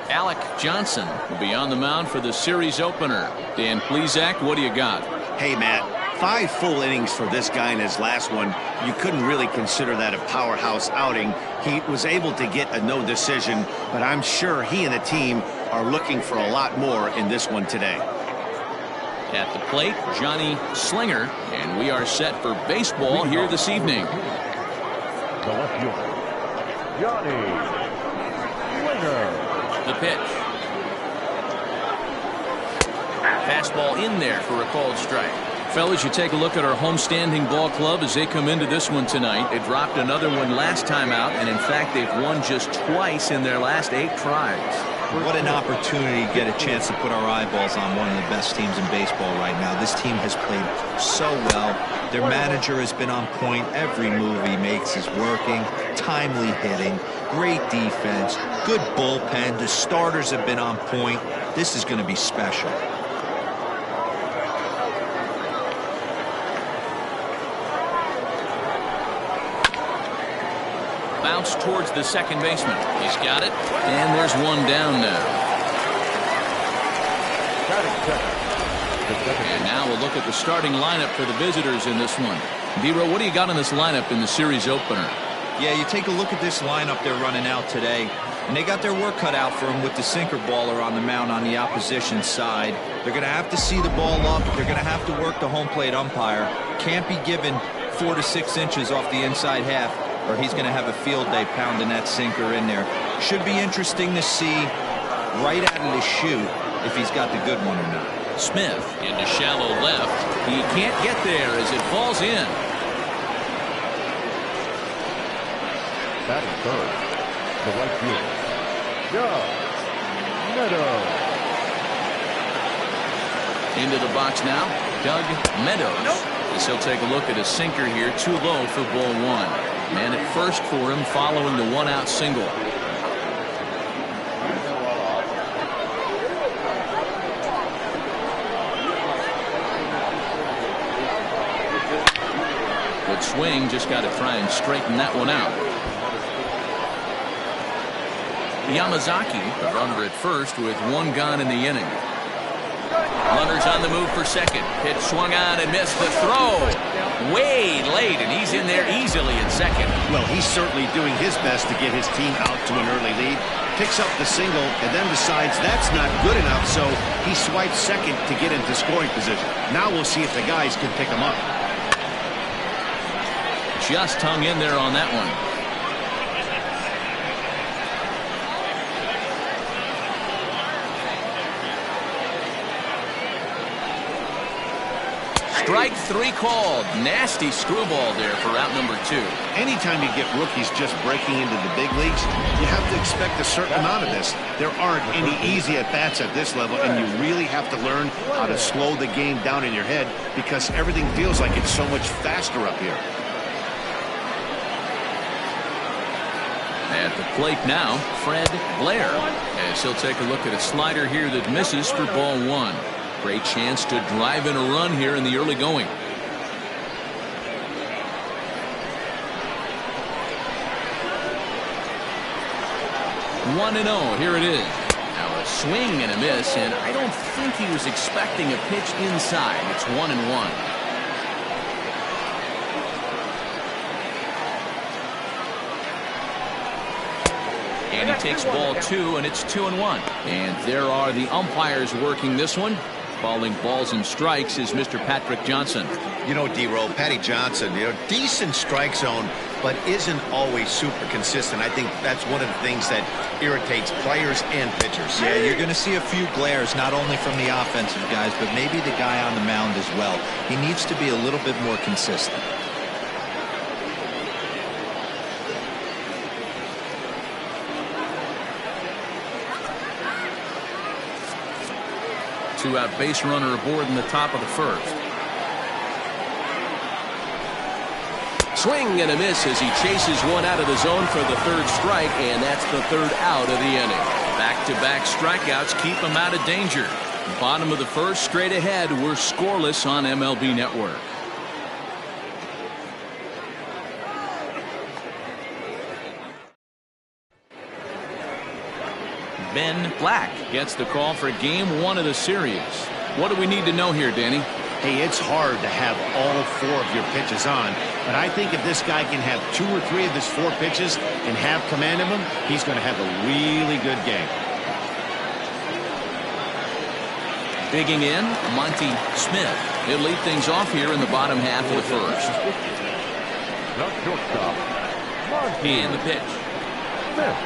Alec Johnson will be on the mound for the series opener. Dan Plesac, what do you got? Hey, Matt. 5 full innings for this guy in his last one. You couldn't really consider that a powerhouse outing. He was able to get a no decision, but I'm sure he and the team are looking for a lot more in this one today. At the plate, Johnny Slinger, and we are set for baseball here this evening. The left fielder, Johnny Slinger. The pitch. Fastball in there for a called strike. Fellas, you take a look at our homestanding ball club as they come into this one tonight. They dropped another one last time out, and in fact they've won just twice in their last 8 tries. What an opportunity to get a chance to put our eyeballs on one of the best teams in baseball right now. This team has played so well. Their manager has been on point. Every move he makes is working. Timely hitting, great defense, good bullpen. The starters have been on point. This is going to be special. Bounce towards the second baseman. He's got it, and there's one down now. And now we'll look at the starting lineup for the visitors in this one. D-Row, what do you got in this lineup in the series opener? Yeah, you take a look at this lineup they're running out today, and they got their work cut out for them with the sinker baller on the mound on the opposition side. They're going to have to see the ball up. They're going to have to work the home plate umpire. Can't be given 4 to 6 inches off the inside half, or he's going to have a field day pounding that sinker in there. Should be interesting to see right out of the chute if he's got the good one or not. Smith into shallow left. He can't get there as it falls in. Batting third, the right fielder, Doug Meadows. Into the box now, Doug Meadows. As he'll take a look at a sinker here, too low for ball 1. Man at first for him following the 1-out single. Good swing, just got to try and straighten that one out. Yamazaki, the runner at first with 1 gone in the inning. Runners on the move for second. Pitch swung on and missed the throw. Way late, and he's in there easily in second. Well, he's certainly doing his best to get his team out to an early lead. Picks up the single and then decides that's not good enough, so he swipes second to get into scoring position. Now we'll see if the guys can pick him up. Just hung in there on that one. Strike 3 called. Nasty screwball there for out number 2. Anytime you get rookies just breaking into the big leagues, you have to expect a certain amount of this. There aren't any easy at-bats at this level, and you really have to learn how to slow the game down in your head because everything feels like it's so much faster up here. At the plate now, Fred Blair, as he'll take a look at a slider here that misses for ball 1. Great chance to drive in a run here in the early going. 1-0, here it is. Now a swing and a miss, and I don't think he was expecting a pitch inside. It's 1-1. And he takes ball 2, and it's 2-1. And there are the umpires working this one. Calling balls and strikes is Mr. Patrick Johnson. You know, D-Row, Patty Johnson, decent strike zone, but isn't always super consistent. I think that's one of the things that irritates players and pitchers. Yeah, you're going to see a few glares, not only from the offensive guys, but maybe the guy on the mound as well. He needs to be a little bit more consistent. Two-out base runner aboard in the top of the first. Swing and a miss as he chases one out of the zone for the 3rd strike, and that's the 3rd out of the inning. Back-to-back strikeouts keep him out of danger. Bottom of the 1st, straight ahead. We're scoreless on MLB Network. Ben Black gets the call for game 1 of the series. What do we need to know here, Danny? Hey, it's hard to have all 4 of your pitches on, but I think if this guy can have 2 or 3 of his 4 pitches and have command of them, he's going to have a really good game. Digging in, Monty Smith. He'll lead things off here in the bottom half of the first. The shortstop, Monty And the pitch. Smith.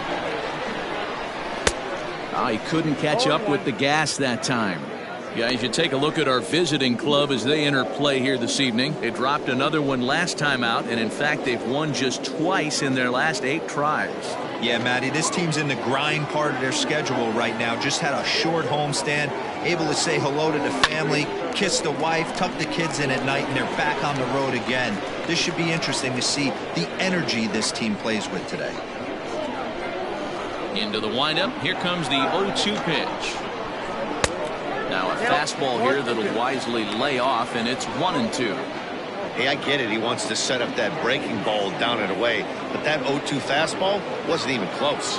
He couldn't catch up with the gas that time. Guys, you take a look at our visiting club as they enter play here this evening. They dropped another one last time out, and in fact, they've won just twice in their last 8 tries. Yeah, Matty, this team's in the grind part of their schedule right now. Just had a short homestand, able to say hello to the family, kiss the wife, tuck the kids in at night, and they're back on the road again. This should be interesting to see the energy this team plays with today. Into the windup. Here comes the 0-2 pitch. Now a fastball here that'll wisely lay off, and it's 1-2. Hey, I get it. He wants to set up that breaking ball down and away, but that 0-2 fastball wasn't even close.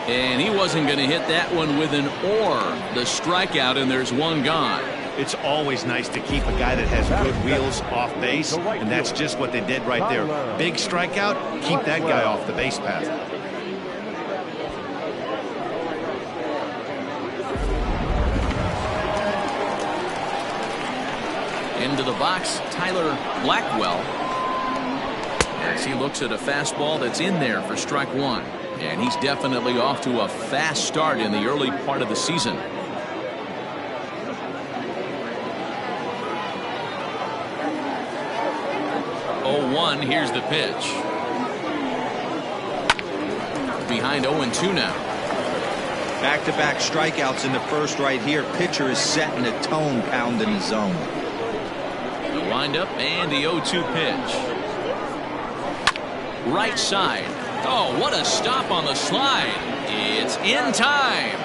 And he wasn't going to hit that one with an or. The strikeout, and there's one gone. It's always nice to keep a guy that has good wheels off base, and that's just what they did right there. Big strikeout, keep that guy off the base path. Into the box, Tyler Blackwell, as he looks at a fastball that's in there for strike 1. And he's definitely off to a fast start in the early part of the season. 0-1, here's the pitch. Behind 0-2 now. Back-to-back strikeouts in the first right here. Pitcher is setting the tone, pounding the zone. The windup and the 0-2 pitch. Right side. Oh, what a stop on the slide. It's in time.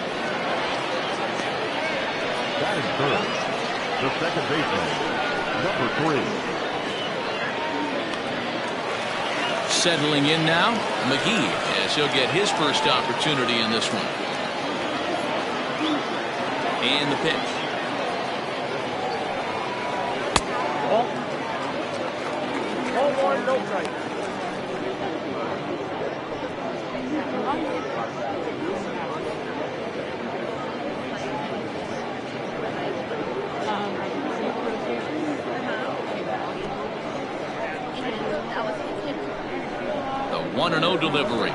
That is third. The second baseman, number 3. Settling in now, McGee, as he'll get his first opportunity in this one. And the pitch. No strike. The 1-0 delivery.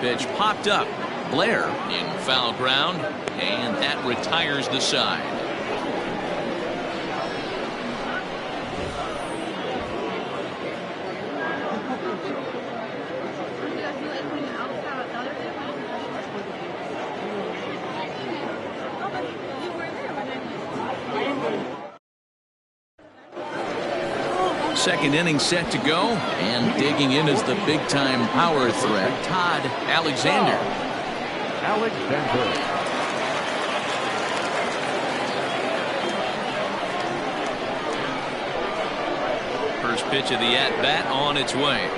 Pitch popped up. Blair in foul ground, and that retires the side. Second inning set to go, and digging in is the big-time power threat, Todd Alexander. First pitch of the at-bat on its way.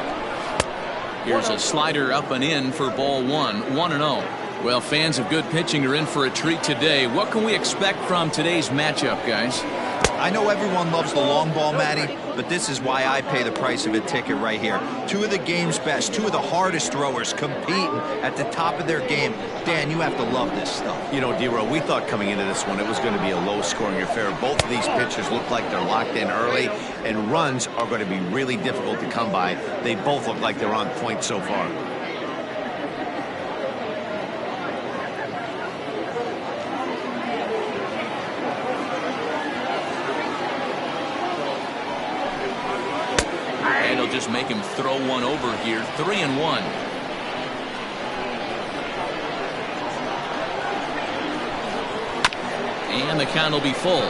Here's a slider up and in for ball 1, 1-0. Well, fans of good pitching are in for a treat today. What can we expect from today's matchup, guys? I know everyone loves the long ball, Matty, but this is why I pay the price of a ticket right here. Two of the game's best, two of the hardest throwers competing at the top of their game. Dan, you have to love this stuff. You know, D-Row, we thought coming into this one it was going to be a low-scoring affair. Both of these pitchers look like they're locked in early, and runs are going to be really difficult to come by. They both look like they're on point so far. Just make him throw one over here. 3-1. And the count will be full.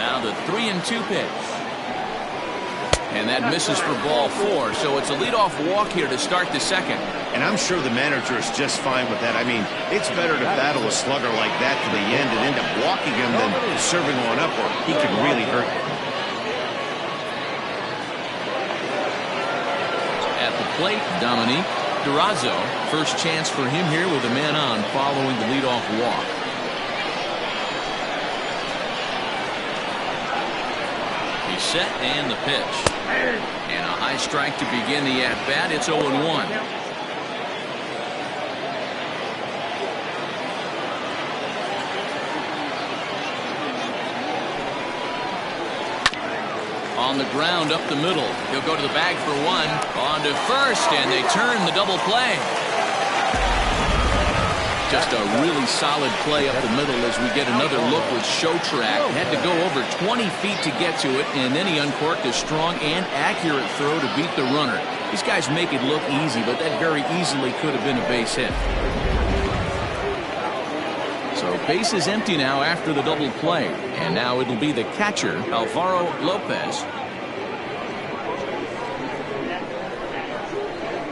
Now the 3-2 pitch. And that misses for ball 4. So it's a leadoff walk here to start the second. And I'm sure the manager is just fine with that. I mean, it's better to battle a slugger like that to the end and end up walking him than serving one up, or he could really hurt you. At the plate, Dominique Durazo. First chance for him here with a man on following the leadoff walk. He's set and the pitch. And a high strike to begin the at-bat. It's 0-1. On the ground up the middle. He'll go to the bag for one. On to first, and they turn the double play. Just a really solid play up the middle as we get another look with show track. Had to go over 20 feet to get to it, and then he uncorked a strong and accurate throw to beat the runner. These guys make it look easy, but that very easily could have been a base hit. So base is empty now after the double play, and now it'll be the catcher, Alvaro Lopez.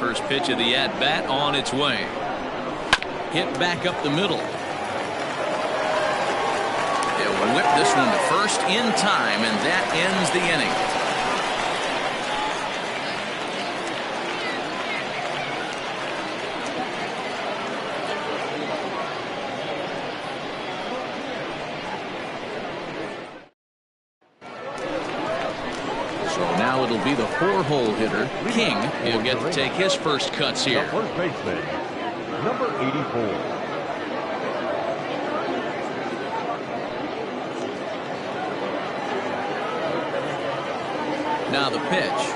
First pitch of the at-bat on its way. Hit back up the middle. They'll whip this one to first in time, and that ends the inning. So now it'll be the 4-hole hitter, King. He'll get to take his first cuts here. First baseman, number 84. Now the pitch.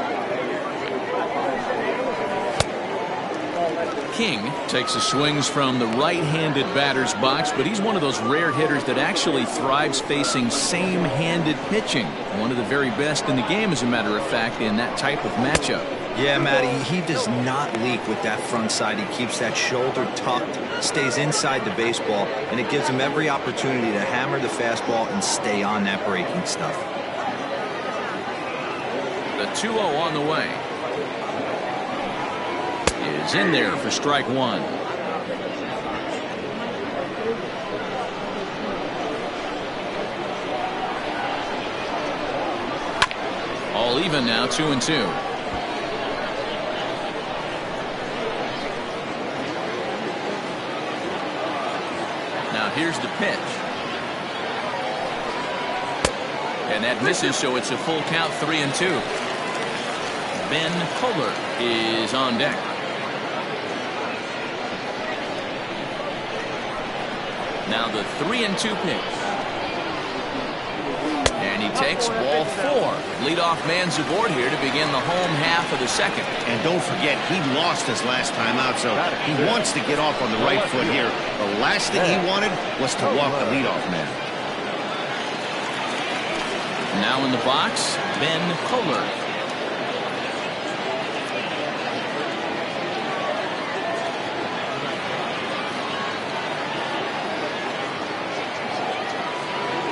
King takes his swings from the right-handed batter's box, but he's one of those rare hitters that actually thrives facing same-handed pitching. One of the very best in the game, as a matter of fact, in that type of matchup. Yeah, Matty, he does not leak with that front side. He keeps that shoulder tucked, stays inside the baseball, and it gives him every opportunity to hammer the fastball and stay on that breaking stuff. The 2-0 on the way. Is in there for strike one. All even now, 2-2. Now here's the pitch. And that misses, so it's a full count, 3-2. Ben Kohler is on deck. Now the 3-2 pitch. And he takes ball 4. Leadoff man's aboard here to begin the home half of the second. And don't forget, he lost his last time out, so he wants to get off on the right foot here. The last thing he wanted was to walk the leadoff man. Now in the box, Ben Kohler.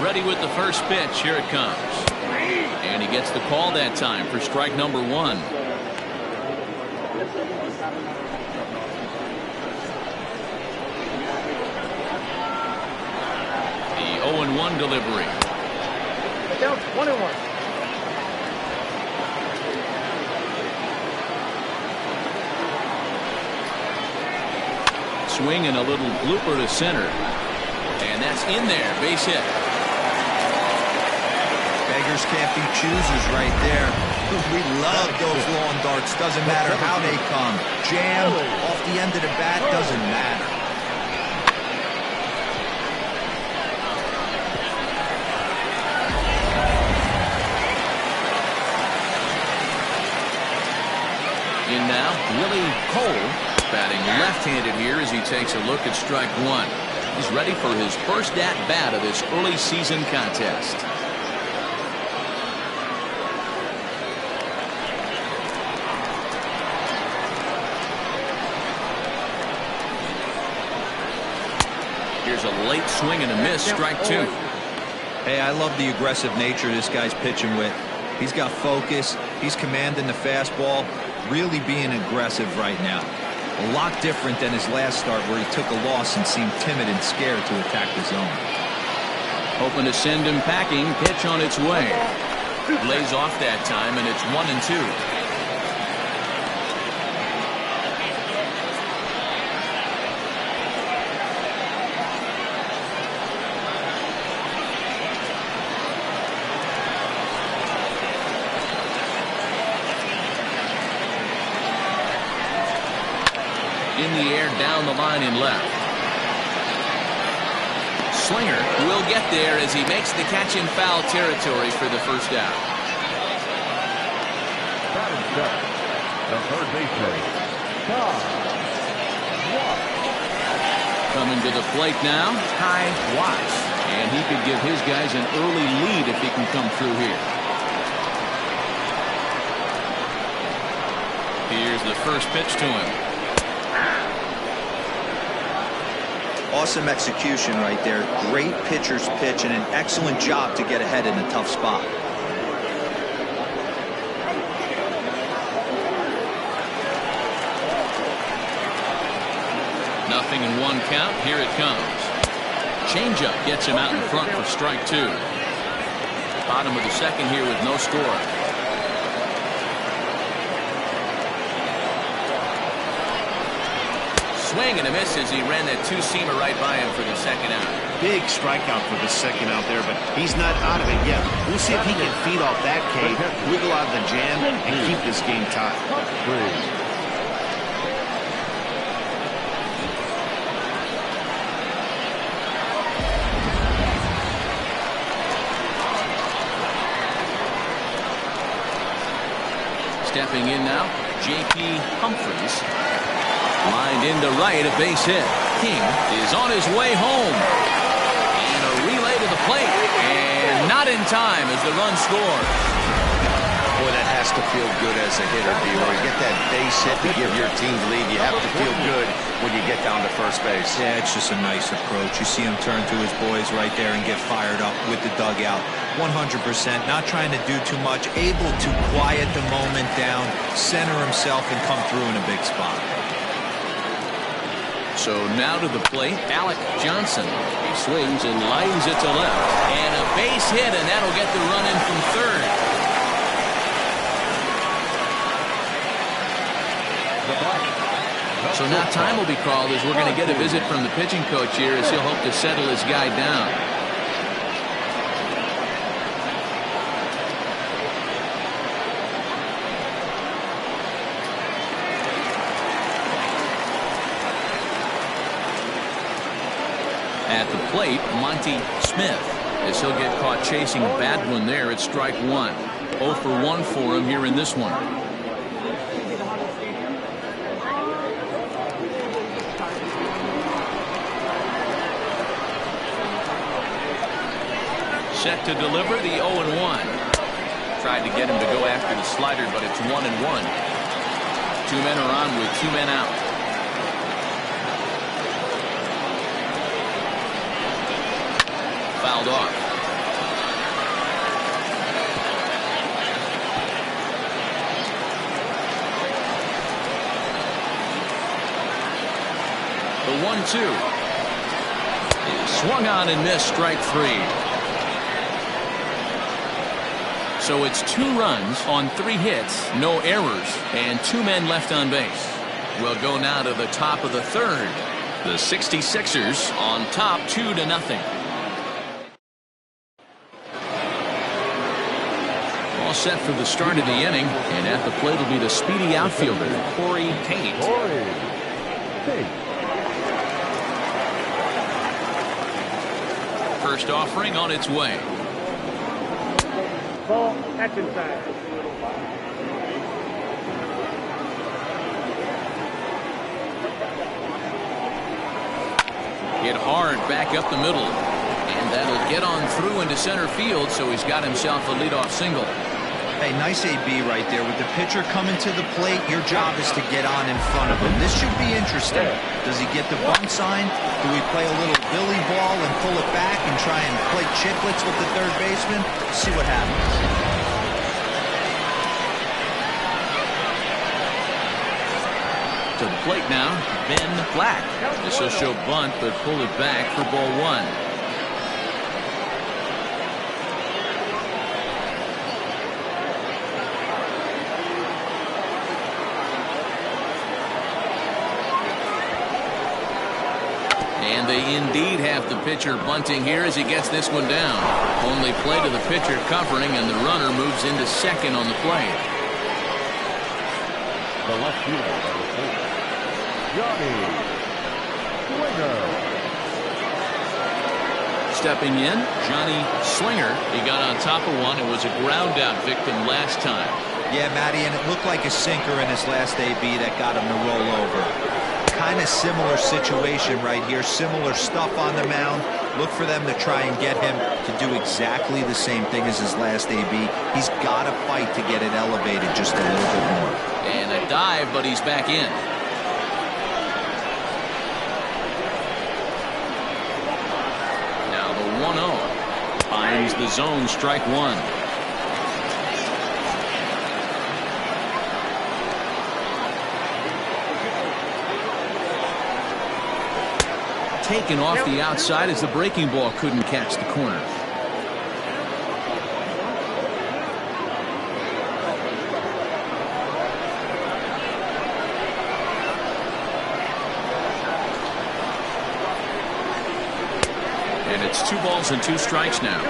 Ready with the first pitch. Here it comes. And he gets the call that time for strike number 1. The 0-1 delivery. Down 1-1. Swing and a little blooper to center. And that's in there. Base hit. Beggars can't be choosers right there. We love those long darts. Doesn't matter how they come. Jam, off the end of the bat, doesn't matter. In now, Willie Cole, batting left-handed here as he takes a look at strike 1. He's ready for his first at-bat of this early season contest. Here's a late swing and a miss, strike 2. Hey, I love the aggressive nature this guy's pitching with. He's got focus. He's commanding the fastball. Really being aggressive right now. A lot different than his last start where he took a loss and seemed timid and scared to attack the zone. Hoping to send him packing. Pitch on its way. Lays off that time, and it's 1-2. In the air, down the line and left. Slinger will get there as he makes the catch in foul territory for the first out. Batting seven, the third baseman, Coming to the plate now, Ty Watts. And he could give his guys an early lead if he can come through here. Here's the first pitch to him. Awesome execution right there. Great pitcher's pitch and an excellent job to get ahead in a tough spot. Nothing in one count. Here it comes. Changeup gets him out in front for strike two. Bottom of the second here with no score. Swing and a miss as he ran that two-seamer right by him for the second out. Big strikeout for the second out there, but he's not out of it yet. We'll see if he can feed off that K, wiggle out of the jam, and keep this game tied. Stepping in now, J.P. Humphries. Lined into right, a base hit. King is on his way home. And a relay to the plate. And not in time as the run scores. Boy, that has to feel good as a hitter, B. When you get that base hit to give your team the lead, you have to feel good when you get down to first base. Yeah, it's just a nice approach. You see him turn to his boys right there and get fired up with the dugout. 100%, not trying to do too much, able to quiet the moment down, center himself, and come through in a big spot. So now to the plate, Alec Johnson. He swings and lines it to left. And a base hit, and that'll get the run in from third. So now time will be called as we're going to get a visit from the pitching coach here as he'll hope to settle his guy down. At the plate, Monty Smith, as he'll get caught chasing a bad one there at strike one. 0 for 1 for him here in this one. Set to deliver the 0-1. Tried to get him to go after the slider, but it's 1-1. Two men are on with two men out. Fouled off. The 1-2 is swung on and missed, strike three. So it's 2 runs on 3 hits, no errors, and 2 men left on base. We'll go now to the top of the third. The 66ers on top 2-0. All set for the start of the inning, and at the plate will be the speedy outfielder, Corey Tate. First offering on its way. Ball, action time. Hit hard back up the middle. And that'll get on through into center field, so he's got himself a leadoff single. Hey, nice AB right there. With the pitcher coming to the plate, your job is to get on in front of him. This should be interesting. Does he get the bunt sign? Do we play a little billy ball and pull it back and try and play chicklets with the third baseman? See what happens. To the plate now, Ben Black. This will show bunt, but pull it back for ball one. And they indeed have the pitcher bunting here as he gets this one down. Only play to the pitcher covering, and the runner moves into second on the plate. The left fielder, number 4, Johnny Slinger. Stepping in, Johnny Slinger. He got on top of one and was a ground out victim last time. Yeah, Matty, and it looked like a sinker in his last AB that got him to roll over. Kind of similar situation right here. Similar stuff on the mound. Look for them to try and get him to do exactly the same thing as his last AB. He's got to fight to get it elevated just a little bit more. And a dive, but he's back in. Now the 1-0. Finds the zone, strike one. Taken off the outside as the breaking ball couldn't catch the corner. And it's 2 balls and 2 strikes now.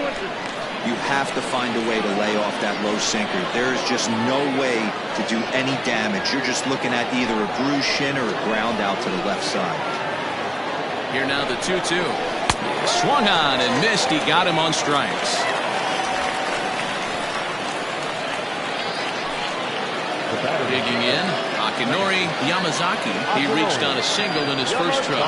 You have to find a way to lay off that low sinker. There is just no way to do any damage. You're just looking at either a bruised shin or a ground out to the left side. Here now the 2-2. Swung on and missed. He got him on strikes. Digging in, Akinori Yamazaki. He reached on a single in his first trip.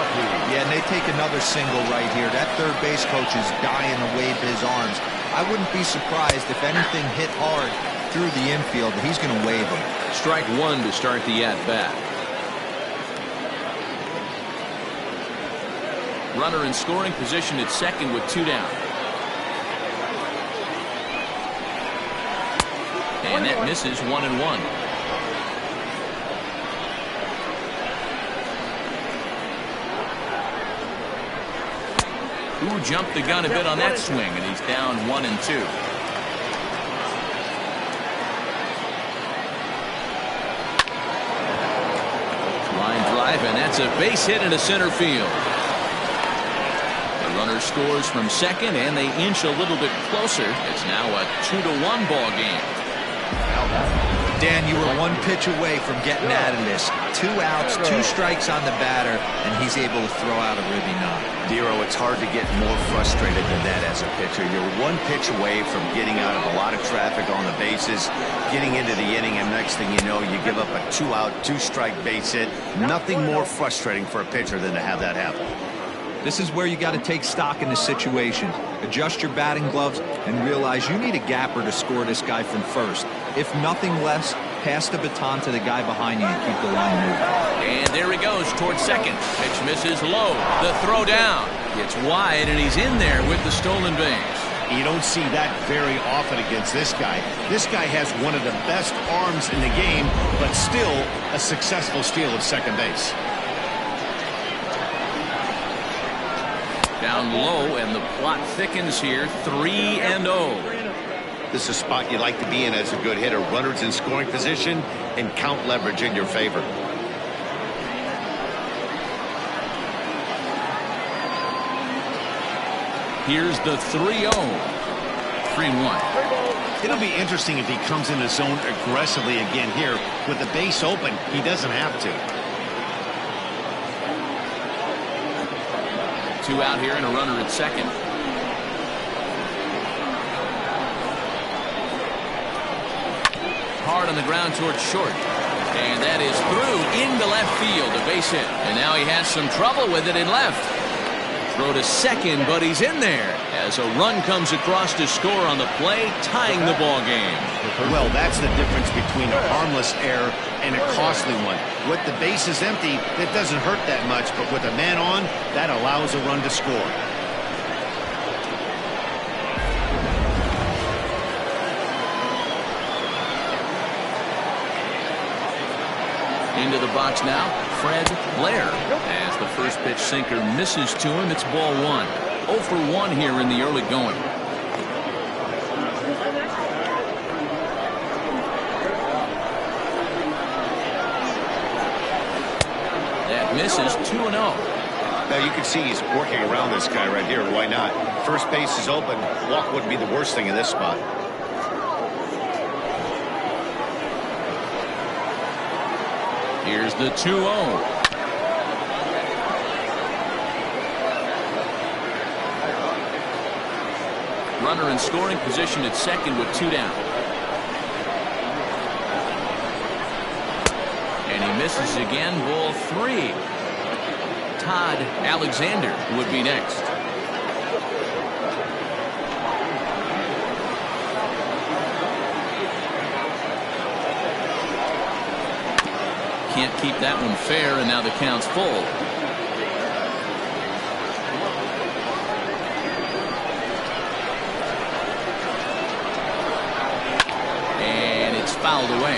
Yeah, and they take another single right here. That third base coach is dying to wave his arms. I wouldn't be surprised if anything hit hard through the infield. He's going to wave them. Strike one to start the at-bat. Runner in scoring position at second with 2 down. And that misses 1-1. Who jumped the gun a bit on that swing, and he's down 1-2. Line drive, and that's a base hit into center field. Runner scores from second, and they inch a little bit closer. It's now a 2-1 ball game. Dan, you were 1 pitch away from getting out of this. 2 outs, 2 strikes on the batter, and he's able to throw out a ribby knock. Dero, it's hard to get more frustrated than that as a pitcher. You're 1 pitch away from getting out of a lot of traffic on the bases, getting into the inning, and next thing you know, you give up a 2-out, 2-strike base hit. Nothing more frustrating for a pitcher than to have that happen. This is where you got to take stock in the situation. Adjust your batting gloves and realize you need a gapper to score this guy from first. If nothing less, pass the baton to the guy behind you and keep the line moving. And there he goes towards second. Pitch misses low. The throw down. It's wide, and he's in there with the stolen base. You don't see that very often against this guy. This guy has one of the best arms in the game, but still a successful steal at second base. Down low, and the plot thickens here. 3-0. This is a spot you like to be in as a good hitter. Runners in scoring position and count leverage in your favor. Here's the 3-0. 3-1. It'll be interesting if he comes in the zone aggressively again here. With the base open, he doesn't have to. 2 out here and a runner at second. Hard on the ground towards short. And that is through into left field, a base hit. And now he has some trouble with it in left. Throw to second, but he's in there as a run comes across to score on the play, tying the ball game. Well, that's the difference between a harmless error and a costly one. With the bases empty, it doesn't hurt that much, but with a man on, that allows a run to score. Into the box now, Fred Blair. As the first pitch sinker misses to him, it's ball one. 0 for 1 here in the early going. That misses 2-0. Now you can see he's working around this guy right here. Why not? First base is open. Walk wouldn't be the worst thing in this spot. Here's the 2-0. Runner in scoring position at second with 2 down. And he misses again, ball 3. Todd Alexander would be next. Can't keep that one fair, and now the count's full. And it's fouled away.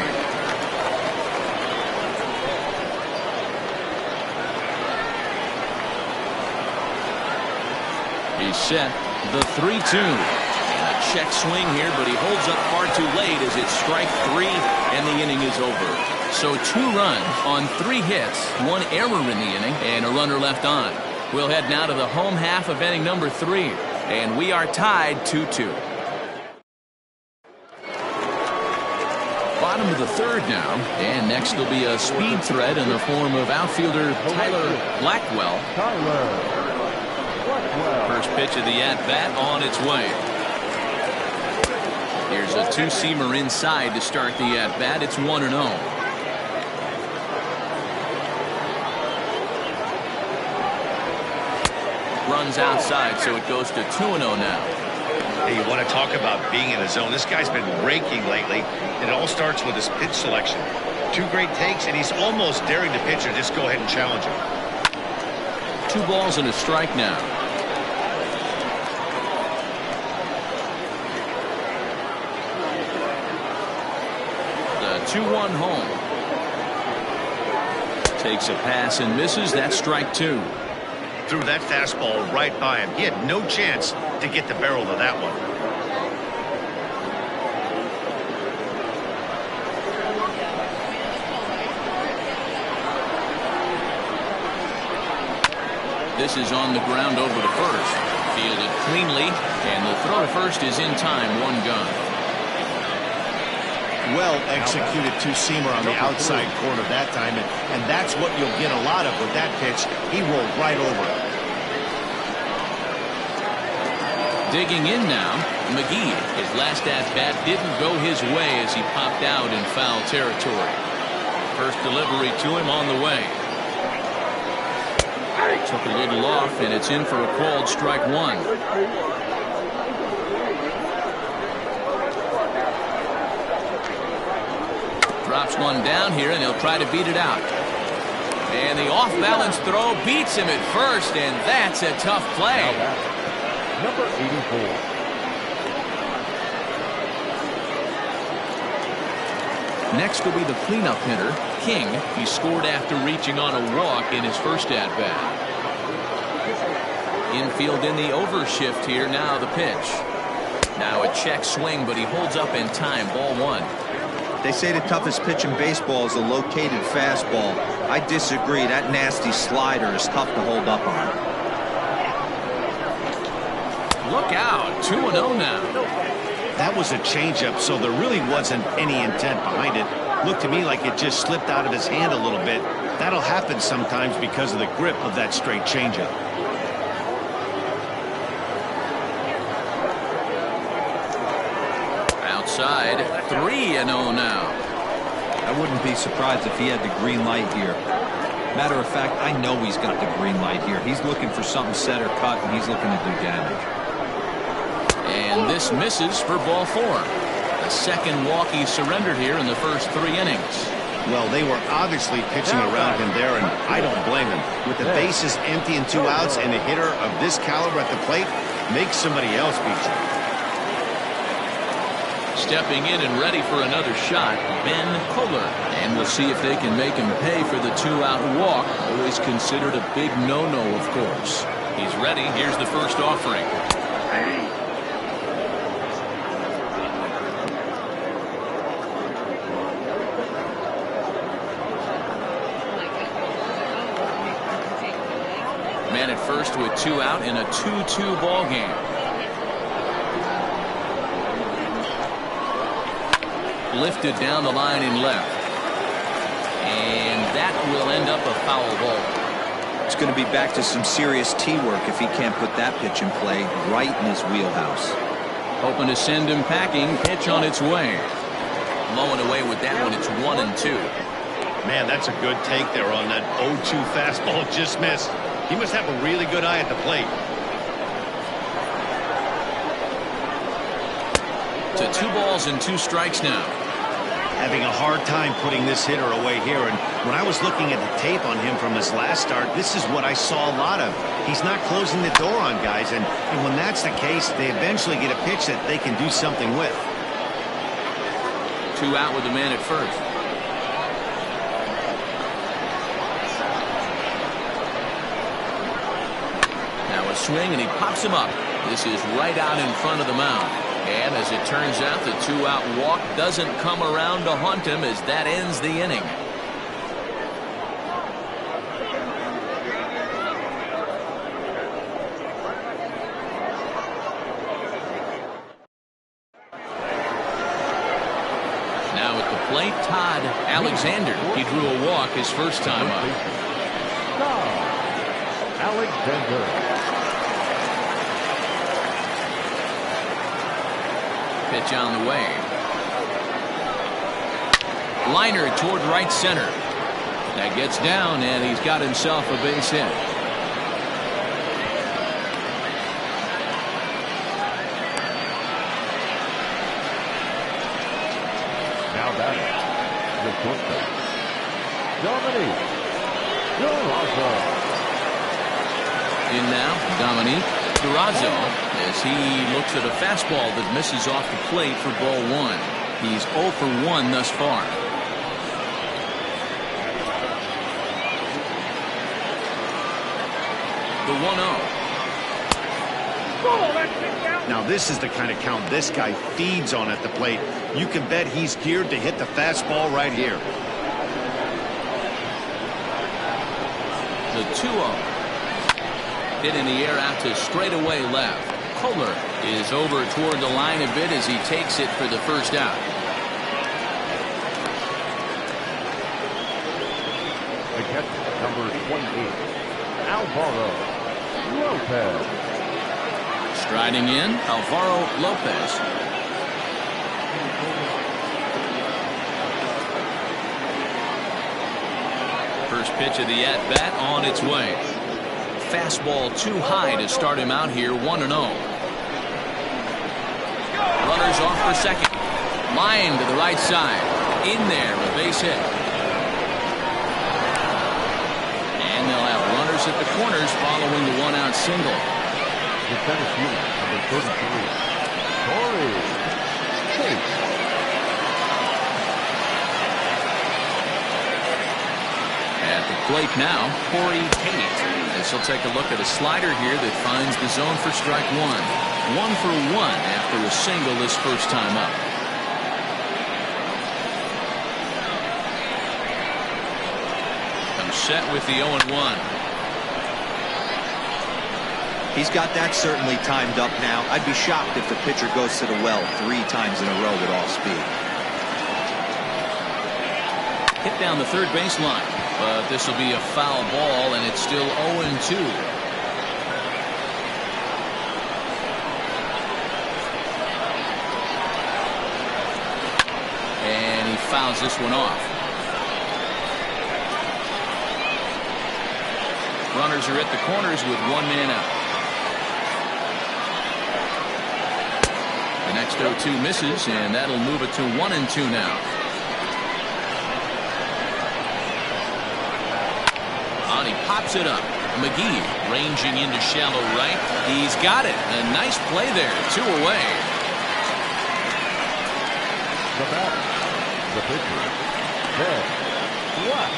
He's set. The 3-2. And a check swing here, but he holds up far too late as it's strike 3, and the inning is over. So 2 runs on 3 hits, 1 error in the inning, and a runner left on. We'll head now to the home half of inning number 3, and we are tied 2-2. Bottom of the 3rd now, and next will be a speed threat in the form of outfielder Tyler Blackwell. First pitch of the at-bat on its way. Here's a 2-seamer inside to start the at-bat. It's 1-0. Runs outside, so it goes to 2-0 now. Hey, you want to talk about being in a zone? This guy's been raking lately. It all starts with his pitch selection. 2 great takes, and he's almost daring the pitcher. Just go ahead and challenge him. 2 balls and a strike now. The 2-1 home. Takes a pass and misses. That's strike 2. Threw that fastball right by him. He had no chance to get the barrel of that one. This is on the ground over to first. Fielded cleanly, and the throw to first is in time. 1 gun. Well executed 2-seamer on the outside corner that time, and that's what you'll get a lot of with that pitch. He rolled right over it. Digging in now, McGee. His last at-bat didn't go his way as he popped out in foul territory. First delivery to him on the way. Took a little off, and it's in for a called strike 1. Drops one down here, and he'll try to beat it out. And the off-balance throw beats him at first, and that's a tough play. Number 84. Next will be the cleanup hitter, King. He scored after reaching on a walk in his first at-bat. Infield in the overshift here. Now the pitch. Now a check swing, but he holds up in time. Ball 1. They say the toughest pitch in baseball is a located fastball. I disagree. That nasty slider is tough to hold up on. Look out. 2-0 now. That was a changeup, so there really wasn't any intent behind it. Looked to me like it just slipped out of his hand a little bit. That'll happen sometimes because of the grip of that straight changeup. Outside, 3-0 now. I wouldn't be surprised if he had the green light here. Matter of fact, I know he's got the green light here. He's looking for something set or cut, and he's looking to do damage. And this misses for ball 4. The second walk he surrendered here in the first 3 innings. Well, they were obviously pitching around him there, and I don't blame him. With the bases empty and 2 outs, and a hitter of this caliber at the plate, make somebody else beat you. Stepping in and ready for another shot, Ben Kohler. And we'll see if they can make him pay for the 2-out walk. Always considered a big no-no, of course. He's ready. Here's the first offering. Man at first with 2 out in a 2-2 ball game. Lifted down the line in left. And that will end up a foul ball. It's going to be back to some serious tee work if he can't put that pitch in play right in his wheelhouse. Hoping to send him packing. Pitch on its way. Blowing away with that one. It's 1-2. Man, that's a good take there on that 0-2 fastball. Just missed. He must have a really good eye at the plate. To 2 balls and 2 strikes now. Having a hard time putting this hitter away here, and when I was looking at the tape on him from his last start, this is what I saw a lot of. He's not closing the door on guys, and when that's the case, they eventually get a pitch that they can do something with. 2 out with the man at first. Now a swing, and he pops him up. This is right out in front of the mound. And as it turns out, the 2-out walk doesn't come around to haunt him as that ends the inning. Now at the plate, Todd Alexander. He drew a walk his first time up. Alexander. Pitch on the way. Liner toward right center. That gets down, and he's got himself a base hit. Now batting, the shortstop, Dominique Durazo. In now, Dominique Durazo, as he looks at a fastball that misses off the plate for ball 1. He's 0 for 1 thus far. The 1-0. Now this is the kind of count this guy feeds on at the plate. You can bet he's geared to hit the fastball right here. The 2-0. Hit in the air out to straightaway left. Kohler is over toward the line a bit as he takes it for the first out. The catcher, number 28, Alvaro Lopez. Striding in, Alvaro Lopez. First pitch of the at-bat on its way. Fastball too high to start him out here, 1-0. Runners off for second. Line to the right side. In there, a base hit. And they'll have runners at the corners following the 1-out single. The center fielder, number 33, Corey Chase. At the plate now, Corey Tate. As he'll take a look at a slider here that finds the zone for strike 1. 1 for 1 after a single this first time up. Comes set with the 0-1. He's got that certainly timed up now. I'd be shocked if the pitcher goes to the well 3 times in a row with all speed. Hit down the third baseline, but this will be a foul ball, and it's still 0-2. And he fouls this one off. Runners are at the corners with one man out. The next 0-2 misses, and that'll move it to 1-2 now. On, he pops it up. McGee ranging into shallow right. He's got it. A nice play there. 2 away. The batter, the pitcher, Ben Black.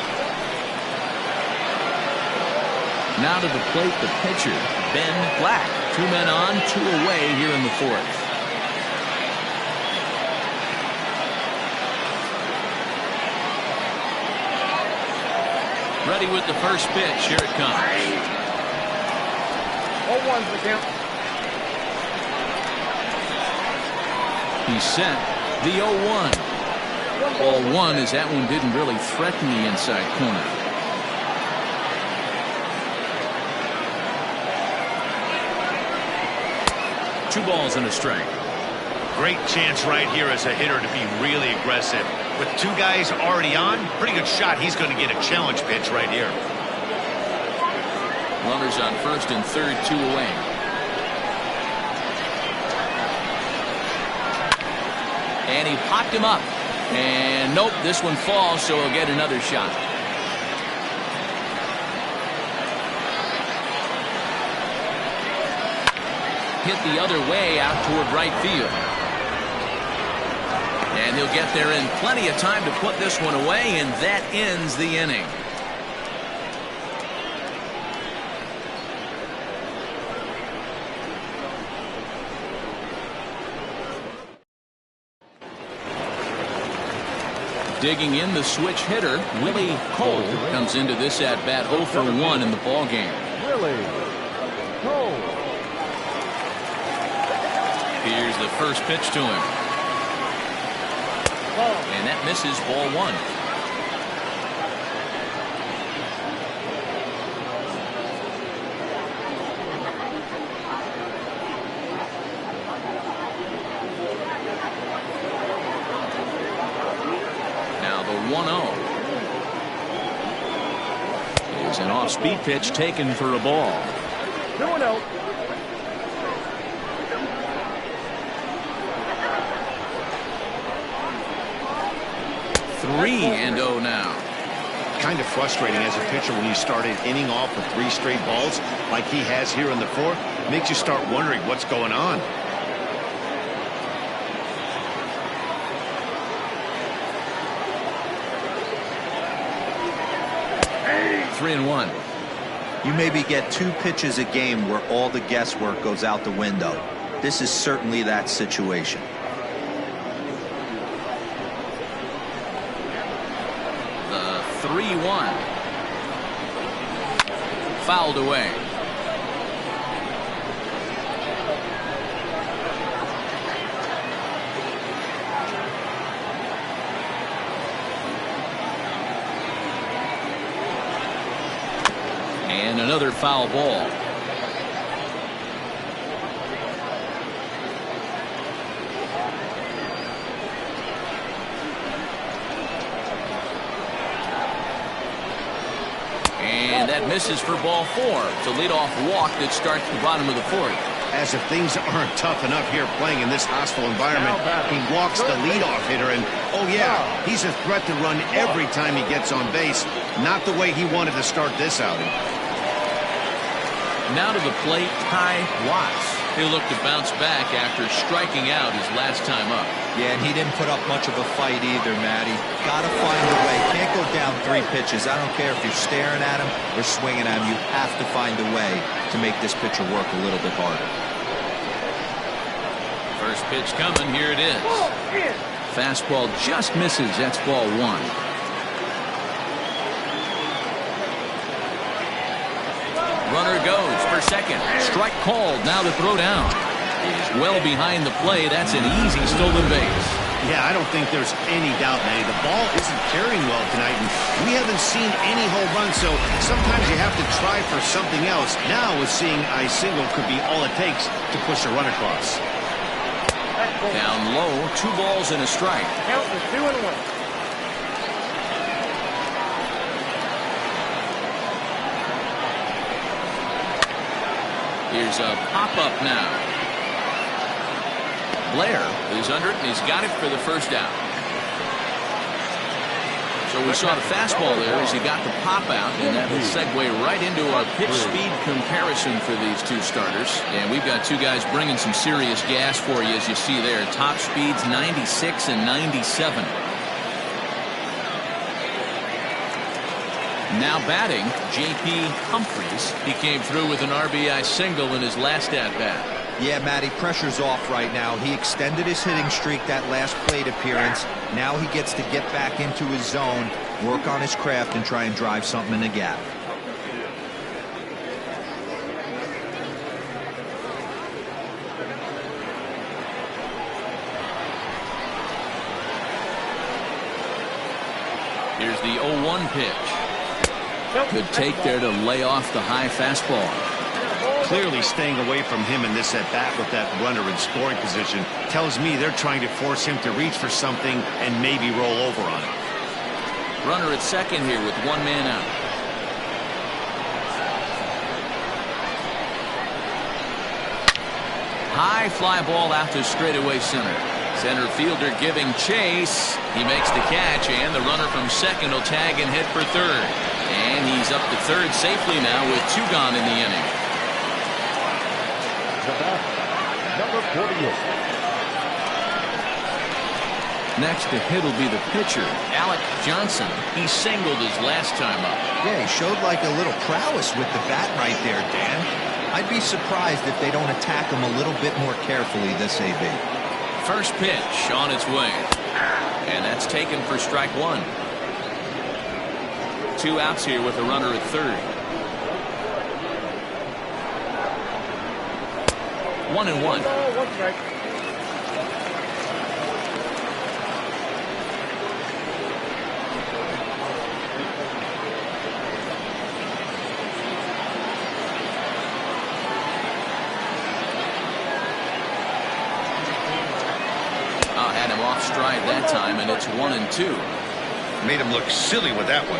Now to the plate, the pitcher, Ben Black. 2 men on, 2 away here in the 4th. Ready with the first pitch. Here it comes. 0-1's the count. He's set. The 0-1. Ball 1 as that one didn't really threaten the inside corner. Two balls and a strike. Great chance right here as a hitter to be really aggressive. With 2 guys already on, pretty good shot. He's going to get a challenge pitch right here. Runners on first and third, 2 away. And he popped him up. And nope, this one falls, so he'll get another shot. Hit the other way out toward right field. And he'll get there in plenty of time to put this one away, and that ends the inning. Digging in, the switch hitter, Willie Cole, comes into this at-bat 0 for 1 in the ballgame. Willie Cole. Here's the first pitch to him. And that misses, ball 1. Now the 1-0. Here's an off-speed pitch taken for a ball. 2-0. 3-0 now. Kind of frustrating as a pitcher when you start an inning off with 3 straight balls like he has here in the 4th. Makes you start wondering what's going on. Hey. 3-1. You maybe get 2 pitches a game where all the guesswork goes out the window. This is certainly that situation. The 3-1. Fouled away. And another foul ball. And that misses for ball 4. It's a leadoff walk that starts the bottom of the 4th. As if things aren't tough enough here playing in this hostile environment, he walks the leadoff hitter, and oh yeah, he's a threat to run every time he gets on base. Not the way he wanted to start this outing. Now to the plate, Ty Watts. He'll look to bounce back after striking out his last time up. Yeah, and he didn't put up much of a fight either, Matty. Got to find a way. Can't go down 3 pitches. I don't care if you're staring at him or swinging at him. You have to find a way to make this pitcher work a little bit harder. First pitch coming. Here it is. Fastball just misses. That's ball 1. Runner goes for second. Strike called. Now to throw down. He's well behind the play. That's an easy stolen base. Yeah, I don't think there's any doubt, Manny. The ball isn't carrying well tonight, and we haven't seen any home runs, so sometimes you have to try for something else. Now, with seeing a single could be all it takes to push a run across. Down low, 2 balls and a strike. Count is 2-1. Here's a pop-up now. Blair is under it, and he's got it for the first down. So we saw the fastball there as he got the pop out, and that will segue right into our pitch speed comparison for these two starters. And we've got two guys bringing some serious gas for you, as you see there. Top speeds 96 and 97. Now batting, J.P. Humphries. He came through with an RBI single in his last at-bat. Yeah, Matty, pressure's off right now. He extended his hitting streak that last plate appearance. Now he gets to get back into his zone, work on his craft, and try and drive something in the gap. Here's the 0-1 pitch. Good take there to lay off the high fastball. Clearly staying away from him in this at-bat with that runner in scoring position tells me they're trying to force him to reach for something and maybe roll over on it. Runner at second here with one man out. High fly ball out to straightaway center. Center fielder giving chase. He makes the catch, and the runner from second will tag and head for third. And he's up to third safely now with two gone in the inning. Number 48. Next to hit will be the pitcher, Alec Johnson. He singled his last time up. Yeah, he showed like a little prowess with the bat right there, Dan. I'd be surprised if they don't attack him a little bit more carefully this AB. First pitch on its way. And that's taken for strike one. Two outs here with a runner at third. 1-1. One strike. Had him off stride that time, and it's 1-2. Made him look silly with that one.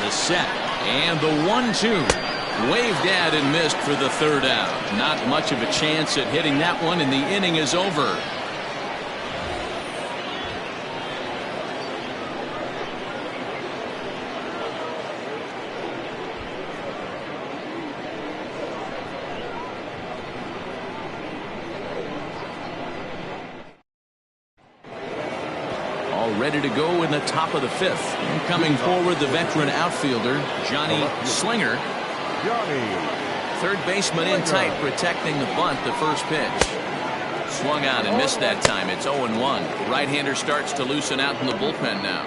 The set and the 1-2. Waved at and missed for the third out. Not much of a chance at hitting that one, and the inning is over. Ready to go in the top of the fifth. And coming forward, the veteran outfielder, Johnny Slinger. Third baseman in tight, protecting the bunt, the first pitch. Swung out and missed that time. It's 0-1. Right-hander starts to loosen out in the bullpen now.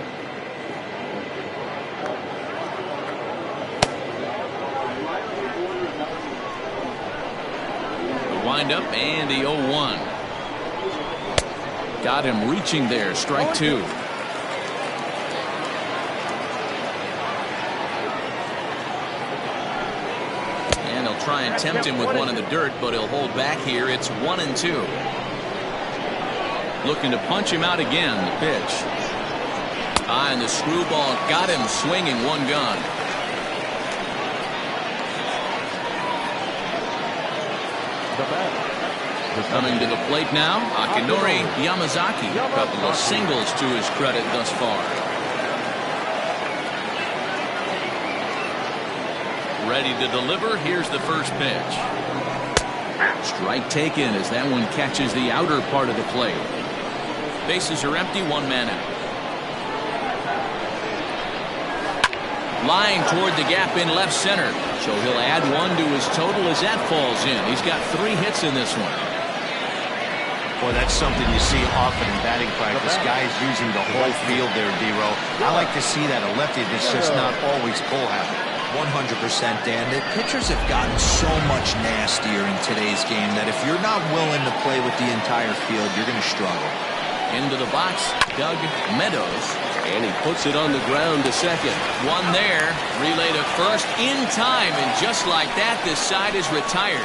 The windup and the 0-1. Got him reaching there. Strike two. And he'll try and tempt him with one in the dirt, but he'll hold back here. It's 1-2. Looking to punch him out again. The pitch. And the screwball got him swinging, one gone. Coming to the plate now, Akinori Yamazaki. A couple of singles to his credit thus far. Ready to deliver. Here's the first pitch. Strike taken as that one catches the outer part of the plate. Bases are empty, one man out. Lying toward the gap in left center. So he'll add one to his total as that falls in. He's got 3 hits in this one. Boy, that's something you see often in batting practice. Guys using the whole field there, D-Row. I like to see that. A lefty that's just not always pull happen. 100%, Dan. The pitchers have gotten so much nastier in today's game that if you're not willing to play with the entire field, you're going to struggle. Into the box, Doug Meadows. And he puts it on the ground to second. One there. Relay to first in time. And just like that, this side is retired.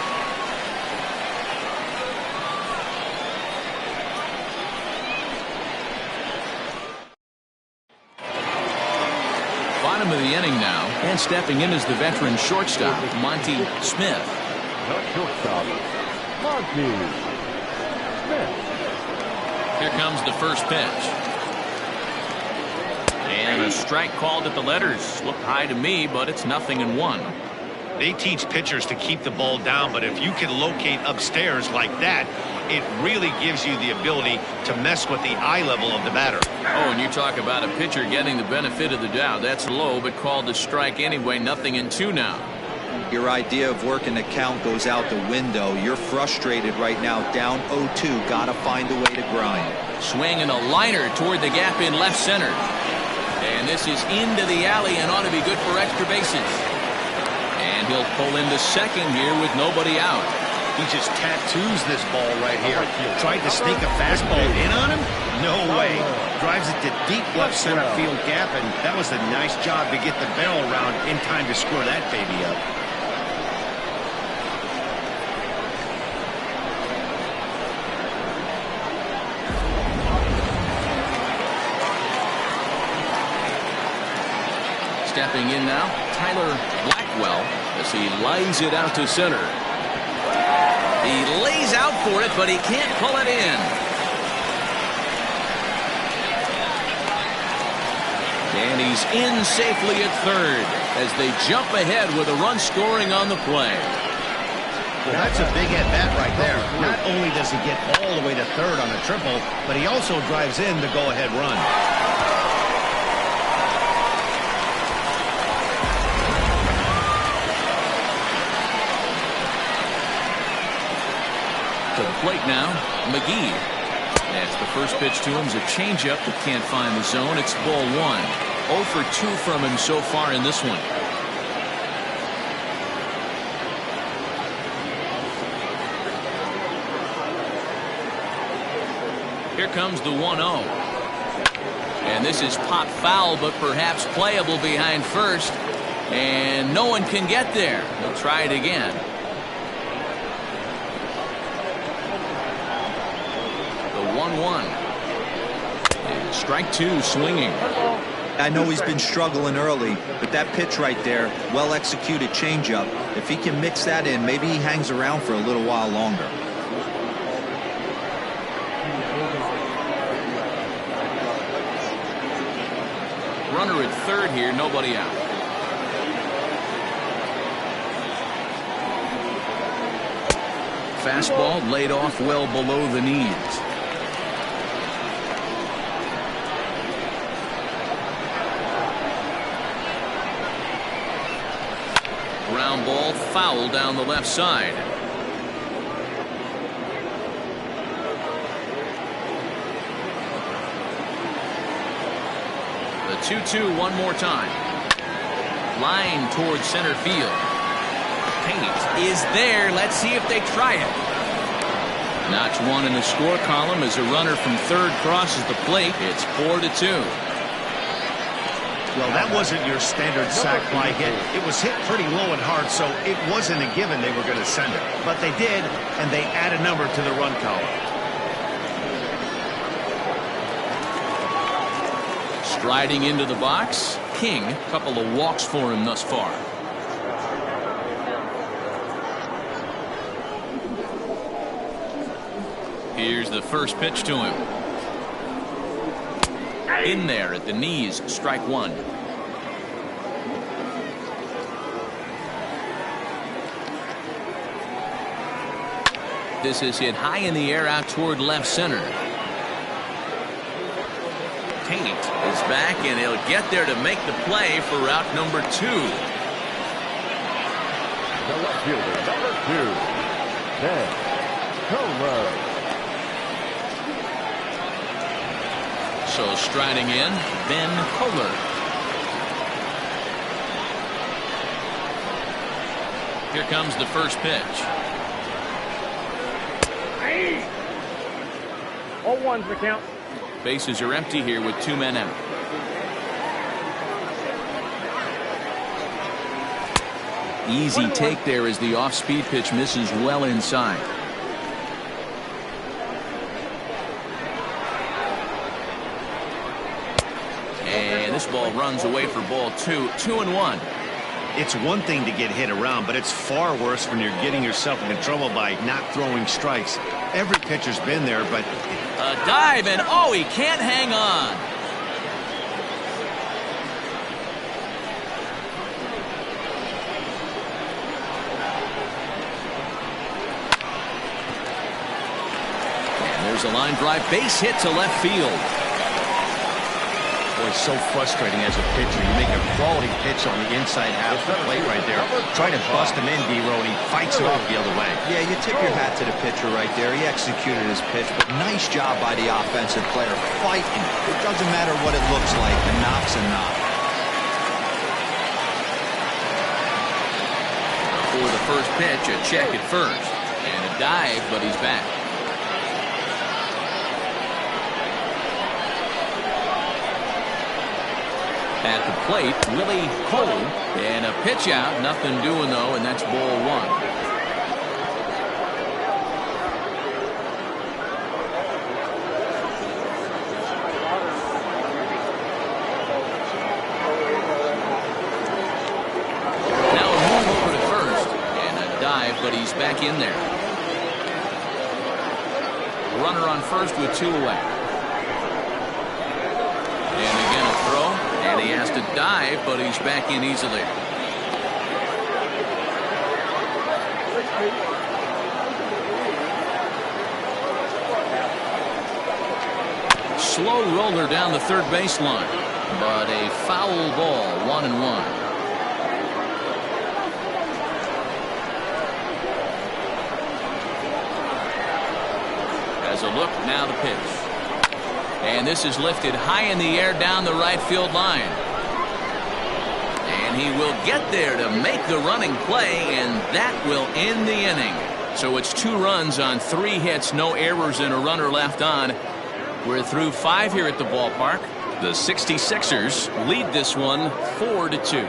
Bottom of the inning now, and stepping in is the veteran shortstop, Monty Smith. Not shortstop, Monty Smith. Here comes the first pitch. And a strike called at the letters. Looked high to me, but it's 0-1. They teach pitchers to keep the ball down, but if you can locate upstairs like that, it really gives you the ability to mess with the eye level of the batter. Oh, and you talk about a pitcher getting the benefit of the doubt. That's low, but called a strike anyway. 0-2 now. Your idea of working the count goes out the window. You're frustrated right now, down 0-2. Got to find a way to grind. Swinging a liner toward the gap in left center. And this is into the alley and ought to be good for extra bases. And he'll pull into second here with nobody out. He just tattoos this ball right here. Tried to sneak a fastball in on him? No way. Drives it to deep left center field gap, and that was a nice job to get the barrel around in time to score that baby up. Stepping in now, Tyler Blackwell as he lays it out to center. He lays out for it, but he can't pull it in. And he's in safely at third as they jump ahead with a run scoring on the play. Well, that's a big at-bat right there. Not only does he get all the way to third on a triple, but he also drives in the go-ahead run. To the plate now, McGee. As the first pitch to him is a changeup that can't find the zone. It's ball one. 0 for 2 from him so far in this one. Here comes the 1-0. And this is pop foul, but perhaps playable behind first. And no one can get there. He'll try it again. The 1-1. And strike two swinging. I know he's been struggling early, but that pitch right there, well-executed changeup. If he can mix that in, maybe he hangs around for a little while longer. Runner at third here, nobody out. Fastball laid off well below the knees. Ground ball foul down the left side. The 2-2 one more time. Line towards center field. Tate is there. Let's see if they try it. Notch one in the score column as a runner from third crosses the plate. It's 4-2. Well, that wasn't your standard sac fly hit. It was hit pretty low and hard, so it wasn't a given they were going to send it. But they did, and they add a number to the run column. Striding into the box, King. A couple of walks for him thus far. Here's the first pitch to him. In there at the knees, strike one. This is hit high in the air out toward left center. Tate is back, and he'll get there to make the play for route number 2. The left fielder, number 2, Ben Comer. So striding in, Ben Kohler. Here comes the first pitch. 0-1's the count. Bases are empty here with 2 men out. Easy take there as the off-speed pitch misses well inside. This fastball runs away for ball 2. 2-1. It's one thing to get hit around, but it's far worse when you're getting yourself into trouble by not throwing strikes. Every pitcher's been there, but a dive, and oh, he can't hang on. And there's a line drive base hit to left field. boy, so frustrating as a pitcher. You make a quality pitch on the inside half of the plate right there. Try to bust him in, D-Row, and he fights it off the other way. Yeah, you tip your hat to the pitcher right there. He executed his pitch, but nice job by the offensive player fighting. It doesn't matter what it looks like. A knock's a knock. For the first pitch, a check at first. And a dive, but he's back. At the plate, Willie Cole, and a pitch out. Nothing doing, though, and that's ball one. Now a move over to first, and a dive, but he's back in there. Runner on first with two away. And again a throw. And he has to dive, but he's back in easily. Slow roller down the third baseline, but a foul ball, 1-1. As a look, now the pitch. And this is lifted high in the air down the right field line. And he will get there to make the running play, and that will end the inning. So it's 2 runs on 3 hits, no errors, and a runner left on. We're through 5 here at the ballpark. The 66ers lead this one 4-2.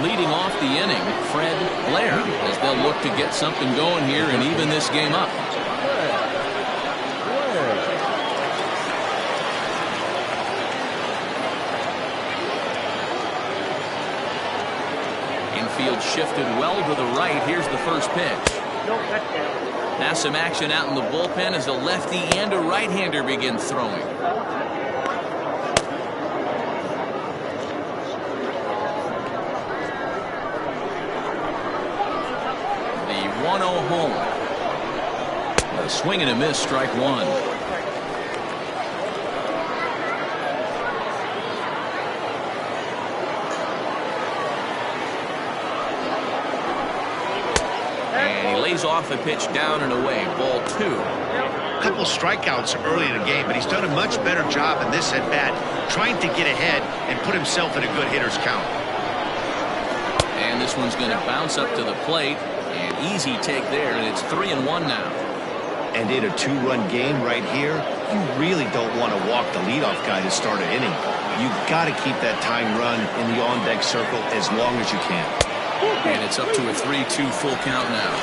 Leading off the inning, Fred Blair, as they'll look to get something going here and even this game up. Infield shifted well to the right. Here's the first pitch. Now some action out in the bullpen as a lefty and a right-hander begin throwing. The 1-0 home. A swing and a miss, strike one. Off a pitch down and away, ball 2. A couple strikeouts early in the game, but he's done a much better job in this at bat, trying to get ahead and put himself in a good hitter's count. And this one's going to bounce up to the plate, and easy take there, and it's 3-1 now. And in a 2-run game right here, you really don't want to walk the leadoff guy to start an inning. You got to keep that tying run in the on-deck circle as long as you can. And it's up to a 3-2 full count now.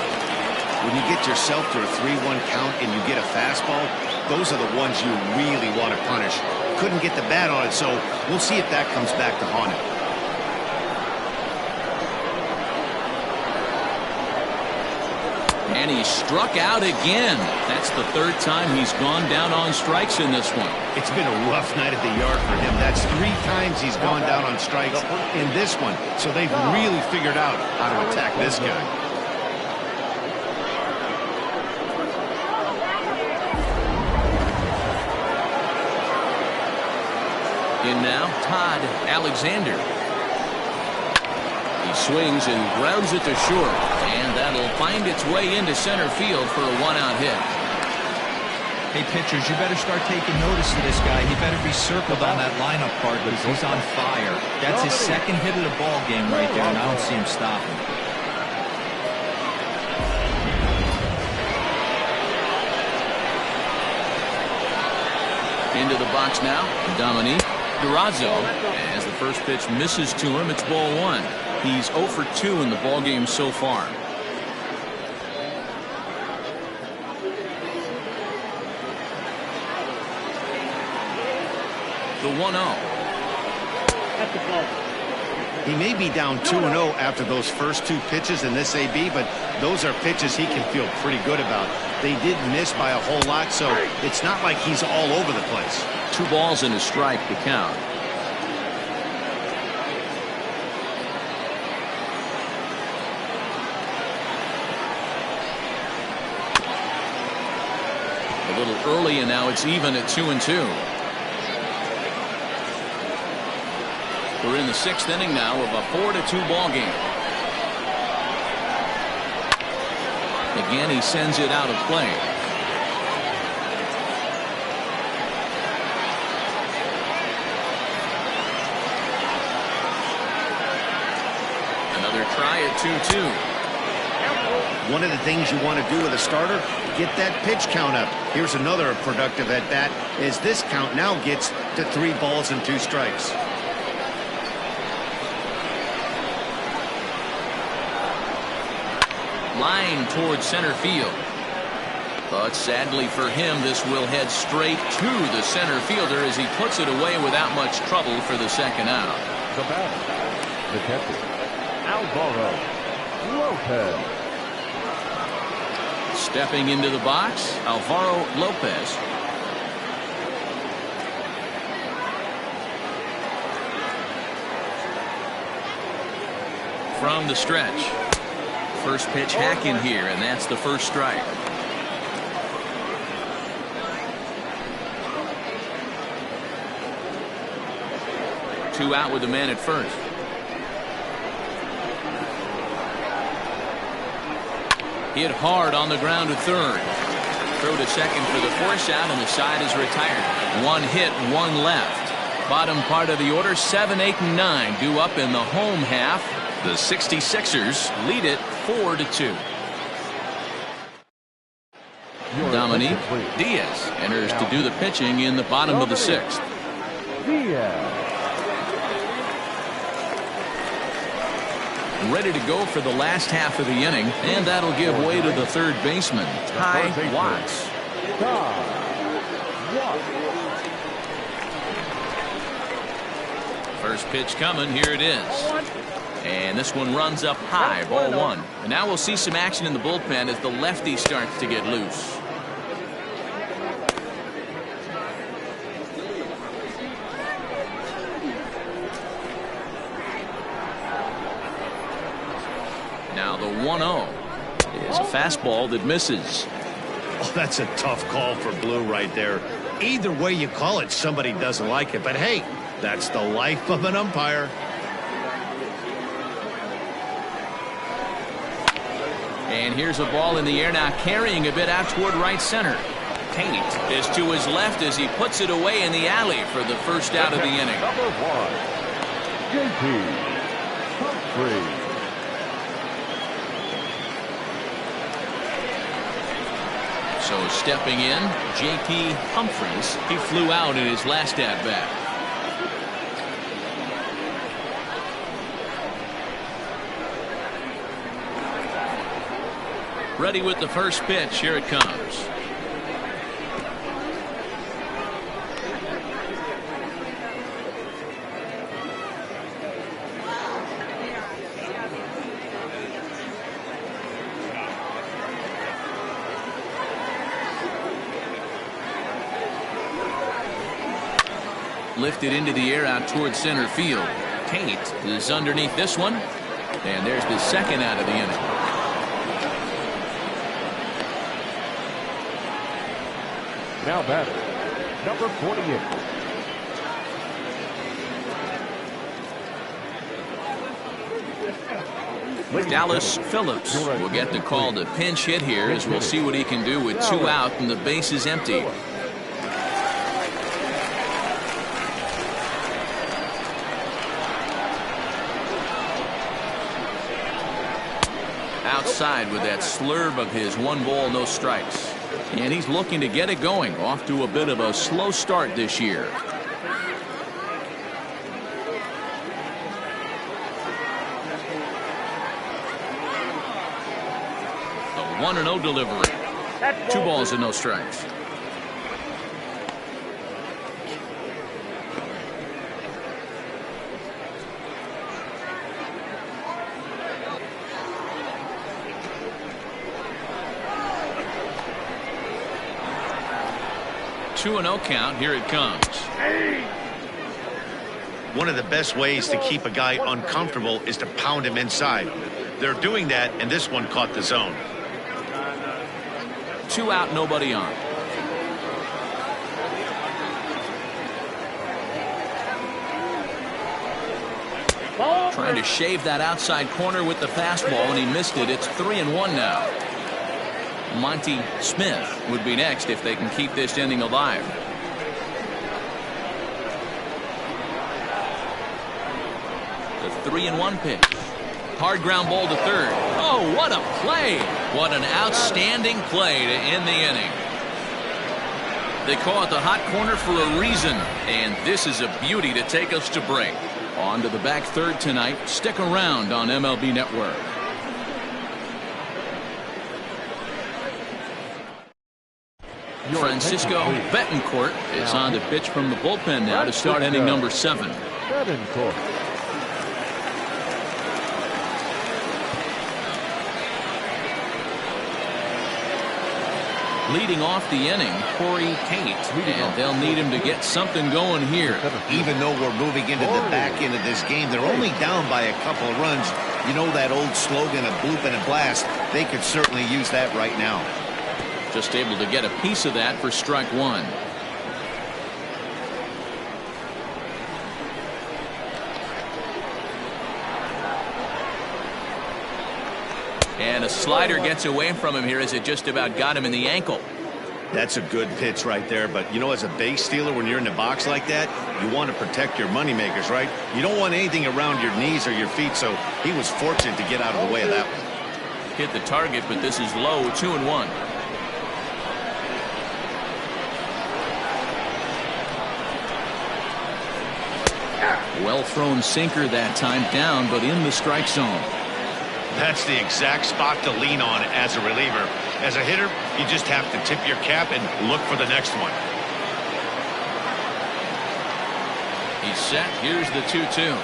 When you get yourself to a 3-1 count and you get a fastball, those are the ones you really want to punish. Couldn't get the bat on it, so we'll see if that comes back to haunt him. And he struck out again. That's the 3rd time he's gone down on strikes in this one. It's been a rough night at the yard for him. That's 3 times he's gone down on strikes in this one. So they've really figured out how to attack this guy. In now, Todd Alexander. He swings and grounds it to short, and that'll find its way into center field for a 1-out hit. Hey, pitchers, you better start taking notice of this guy. He better be circled on that lineup card because he's on fire. That's his 2nd hit of the ball game right there, and I don't see him stopping. Into the box now, Dominique Durazo, as the first pitch misses to him. It's ball 1. He's 0 for 2 in the ball game so far. The 1-0. He may be down 2-0 after those first two pitches in this AB, but those are pitches he can feel pretty good about. They did miss by a whole lot, so it's not like he's all over the place. 2 balls and a strike to count. A little early, and now it's even at 2-2. We're in the 6th inning now of a 4-2 ball game. Again, he sends it out of play. Another try at 2-2. One of the things you want to do with a starter, get that pitch count up. Here's another productive at bat as this count now gets to 3 balls and 2 strikes. Line towards center field. But sadly for him, this will head straight to the center fielder as he puts it away without much trouble for the 2nd out. The batter, the catcher, Alvaro Lopez. Stepping into the box, Alvaro Lopez. From the stretch. First pitch hacking here, and that's the first strike. Two out with the man at first. Hit hard on the ground to third. Throw to second for the force out, and the side is retired. 1 hit, 1 left. Bottom part of the order, 7, 8, and 9 due up in the home half. The 66ers lead it 4-2. Dominique Diaz enters to do the pitching in the bottom of the 6th. Ready to go for the last half of the inning, and that'll give way to the 3rd baseman, Ty Watts. First pitch coming, here it is. And this one runs up high, ball 1. And now we'll see some action in the bullpen as the lefty starts to get loose. Now the 1-0 is a fastball that misses. Oh, that's a tough call for Blue right there. Either way you call it, somebody doesn't like it. But hey, that's the life of an umpire. And here's a ball in the air now, carrying a bit out toward right center. Tate is to his left as he puts it away in the alley for the first out of the inning. Number 1, J.P. Humphrey. So stepping in, J.P. Humphreys. He flew out in his last at-bat. Ready with the first pitch. Here it comes. Lifted into the air out towards center field. Tate is underneath this one. And there's the 2nd out of the inning. Now batter, number 48. Dallas Phillips will get the call to pinch hit here as we'll see what he can do with 2 out and the base is empty. Outside with that slurve of his 1 ball, no strikes. And he's looking to get it going. Off to a bit of a slow start this year. The 1-0 delivery. 2 balls and no strikes. 2-0 count. Here it comes. One of the best ways to keep a guy uncomfortable is to pound him inside. They're doing that, and this one caught the zone. 2 out, nobody on. Trying to shave that outside corner with the fastball, and he missed it. It's 3-1 now. Monty Smith would be next if they can keep this inning alive. The 3-1 pitch. Hard ground ball to third. Oh, what a play. What an outstanding play to end the inning. They call it the hot corner for a reason, and this is a beauty to take us to break. On to the back third tonight. Stick around on MLB Network. Francisco Betancourt is on the pitch from the bullpen now to start inning number 7. Betancourt. Leading off the inning, Corey Tate, and they'll need him to get something going here. Even though we're moving into the back end of this game, they're only down by a couple of runs. You know that old slogan of bloop and a blast? They could certainly use that right now. Just able to get a piece of that for strike 1. And a slider gets away from him here as it just about got him in the ankle. That's a good pitch right there, but you know, as a base stealer, when you're in the box like that, you want to protect your moneymakers, right? You don't want anything around your knees or your feet, so he was fortunate to get out of the way of that one. Hit the target, but this is low. 2-1. Well thrown sinker that time, down but in the strike zone. That's the exact spot to lean on as a reliever. As a hitter, you just have to tip your cap and look for the next one. He's set. Here's the 2-2.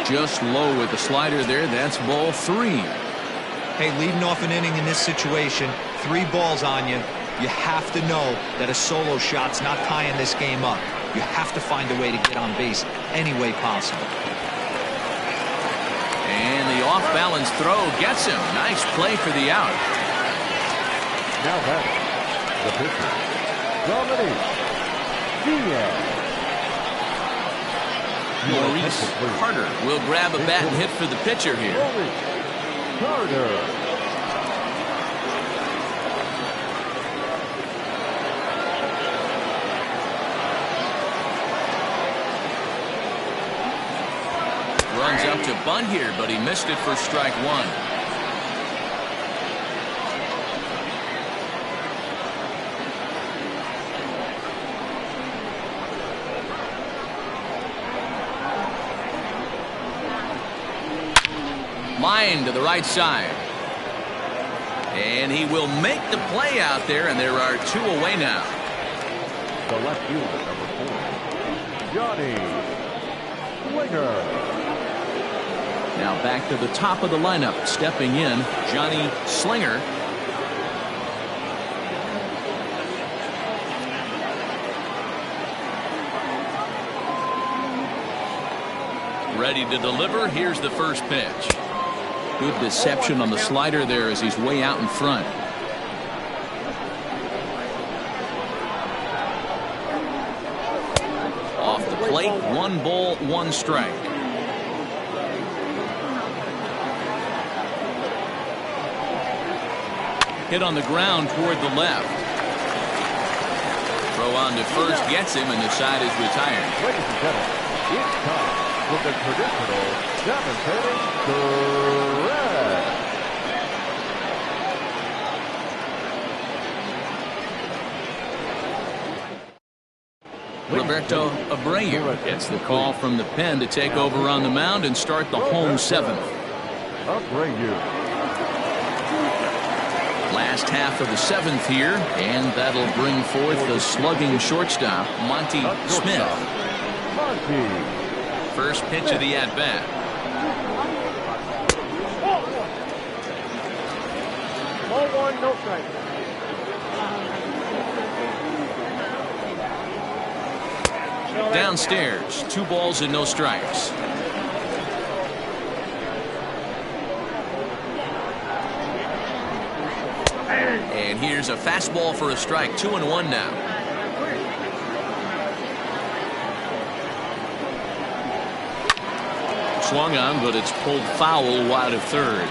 Just low with the slider there. That's ball 3. Hey, leading off an inning in this situation, 3 balls on you. You have to know that a solo shot's not tying this game up. You have to find a way to get on base any way possible. And the off-balance throw gets him. Nice play for the out. Now back, the pitcher, Dominic Diaz. Maurice Carter will grab a bat and hit for the pitcher here. Carter. Runs up to bunt here, but he missed it for strike 1. Line to the right side. And he will make the play out there, and there are 2 away now. The left fielder, number 4, Johnny Slinger. Now back to the top of the lineup. Stepping in, Johnny Slinger. Ready to deliver. Here's the first pitch. Good deception on the slider there as he's way out in front. Off the plate, 1 ball, 1 strike. Hit on the ground toward the left. Throw on to first gets him, and the side is retired. Ladies and gentlemen, it's time for the traditional demonstrating threat. Roberto Abreu gets the call from the pen to take over on the mound and start the home 7th. Abreu. Last half of the 7th here, and that'll bring forth the slugging shortstop, Monty Smith. First pitch of the at-bat. Ball 1, no strike. Downstairs, 2 balls and no strikes. And here's a fastball for a strike. 2-1 now. Swung on, but it's pulled foul wide of third.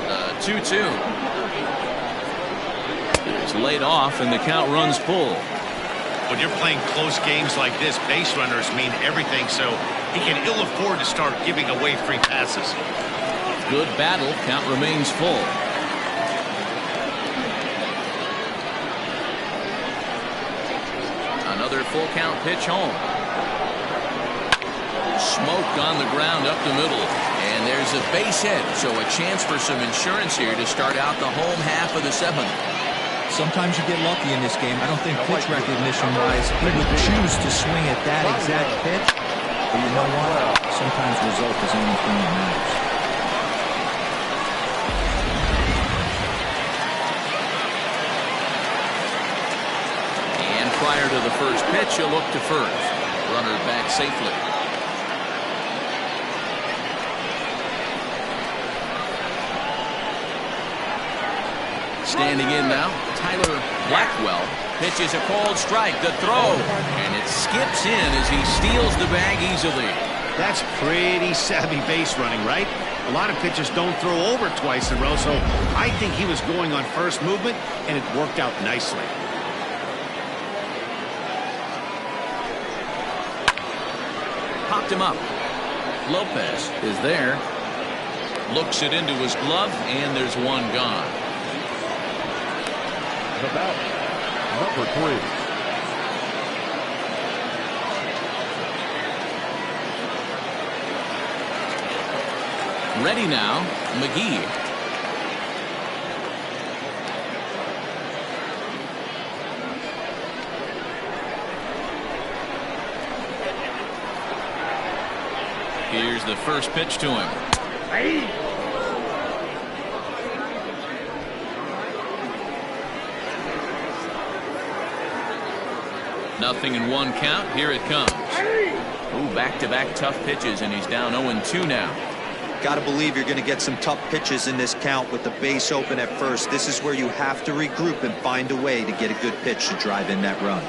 The 2-2. It's laid off, and the count runs full. When you're playing close games like this, base runners mean everything, so he can ill afford to start giving away free passes. Good battle. Count remains full. Another full count pitch home. Smoked on the ground up the middle. And there's a base hit, so a chance for some insurance here to start out the home half of the 7th. Sometimes you get lucky in this game. I don't think pitch recognition-wise he would choose to swing at that exact pitch. But you know what? Sometimes result is the only thing that matters. And prior to the first pitch, he'll look to first. Runner back safely. Standing in now, Tyler Blackwell pitches a called strike. The throw, and it skips in as he steals the bag easily. That's pretty savvy base running, right? A lot of pitchers don't throw over twice in a row, so I think he was going on first movement, and it worked out nicely. Popped him up. Lopez is there. Looks it into his glove, and there's one gone. The bat, number 3. Ready now, McGee. Here's the first pitch to him. Nothing in 1 count. Here it comes. Ooh, back-to-back tough pitches, and he's down 0-2 now. Got to believe you're going to get some tough pitches in this count with the base open at first. This is where you have to regroup and find a way to get a good pitch to drive in that run.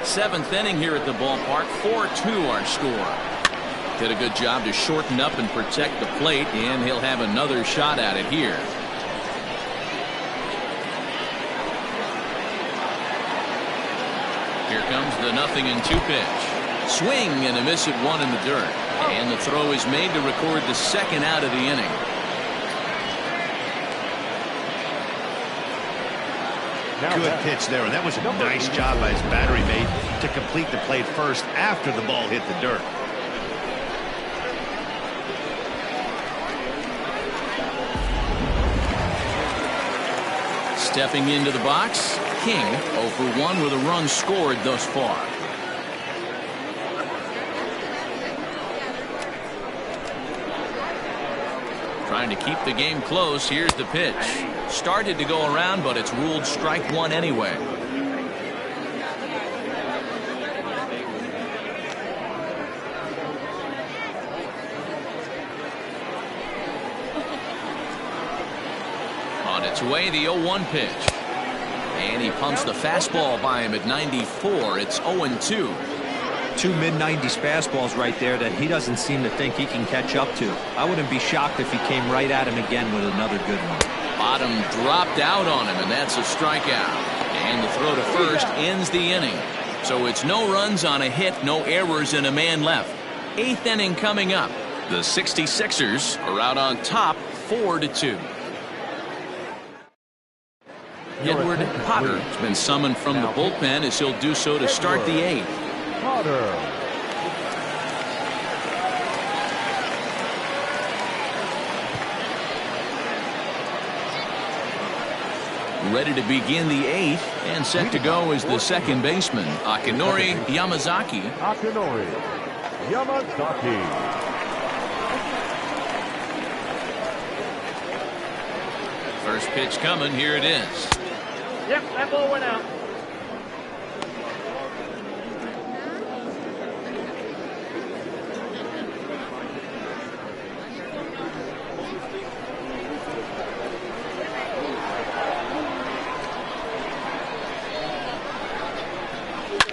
7th inning here at the ballpark. 4-2 our score. Did a good job to shorten up and protect the plate, and he'll have another shot at it here. Here comes the 0-2 pitch. Swing and a miss at 1 in the dirt. And the throw is made to record the 2nd out of the inning. Good pitch there, and that was a nice job by his battery mate to complete the play first after the ball hit the dirt. Stepping into the box, King 0 for 1 with a run scored thus far. Trying to keep the game close. Here's the pitch. Started to go around, but it's ruled strike 1 anyway. On its way, the 0-1 pitch. And he pumps the fastball by him at 94. It's 0-2. 2 mid-90s fastballs right there that he doesn't seem to think he can catch up to. I wouldn't be shocked if he came right at him again with another good one. Bottom dropped out on him, and that's a strikeout. And the throw to first ends the inning. So it's no runs on a hit, no errors, and a man left. 8th inning coming up. The 66ers are out on top 4-2. Edward Potter has been summoned from the bullpen as he'll do so to start the 8th. Potter. Ready to begin the 8th and set to go is the second baseman, Akinori Yamazaki. Akinori Yamazaki. First pitch coming. Here it is. Yep, that ball went out.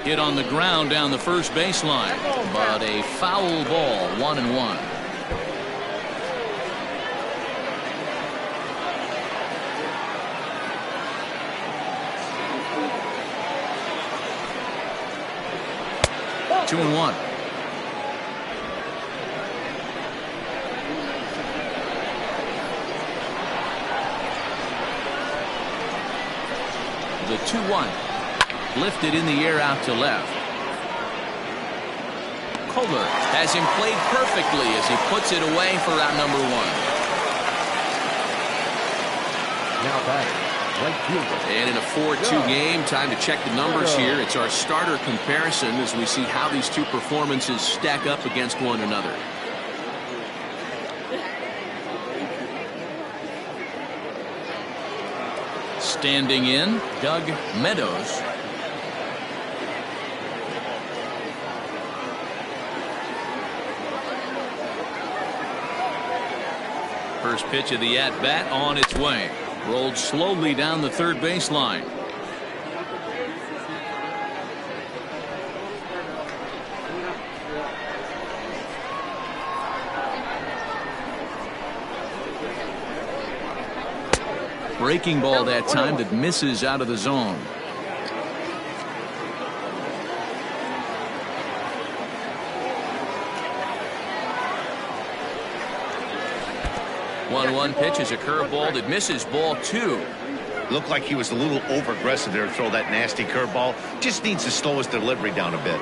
Hit on the ground down the first baseline, but a foul ball, 1-1. Two and one. The 2-1. Lifted in the air out to left. Kohler has him played perfectly as he puts it away for out number one. Now batting, right fielder. And in a 4-2 game, time to check the numbers here. It's our starter comparison as we see how these two performances stack up against one another. Standing in, Doug Meadows. First pitch of the at-bat on its way. Rolled slowly down the third baseline. Breaking ball that time that misses out of the zone. One pitch is a curveball that misses, ball two. Looked like he was a little over-aggressive there to throw that nasty curveball. Just needs to slow his delivery down a bit.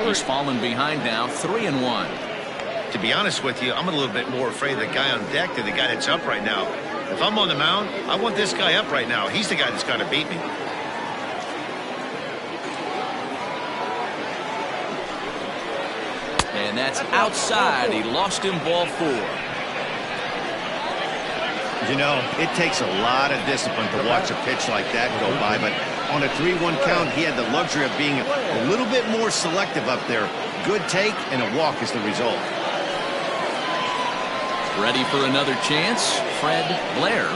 He's fallen behind now, 3-1. To be honest with you, I'm a little bit more afraid of the guy on deck than the guy that's up right now. If I'm on the mound, I want this guy up right now. He's the guy that's got to beat me. And that's outside. He lost him, ball four. You know, it takes a lot of discipline to watch a pitch like that go by, but on a 3-1 count, he had the luxury of being a little bit more selective up there. Good take, and a walk is the result. Ready for another chance, Fred Blair.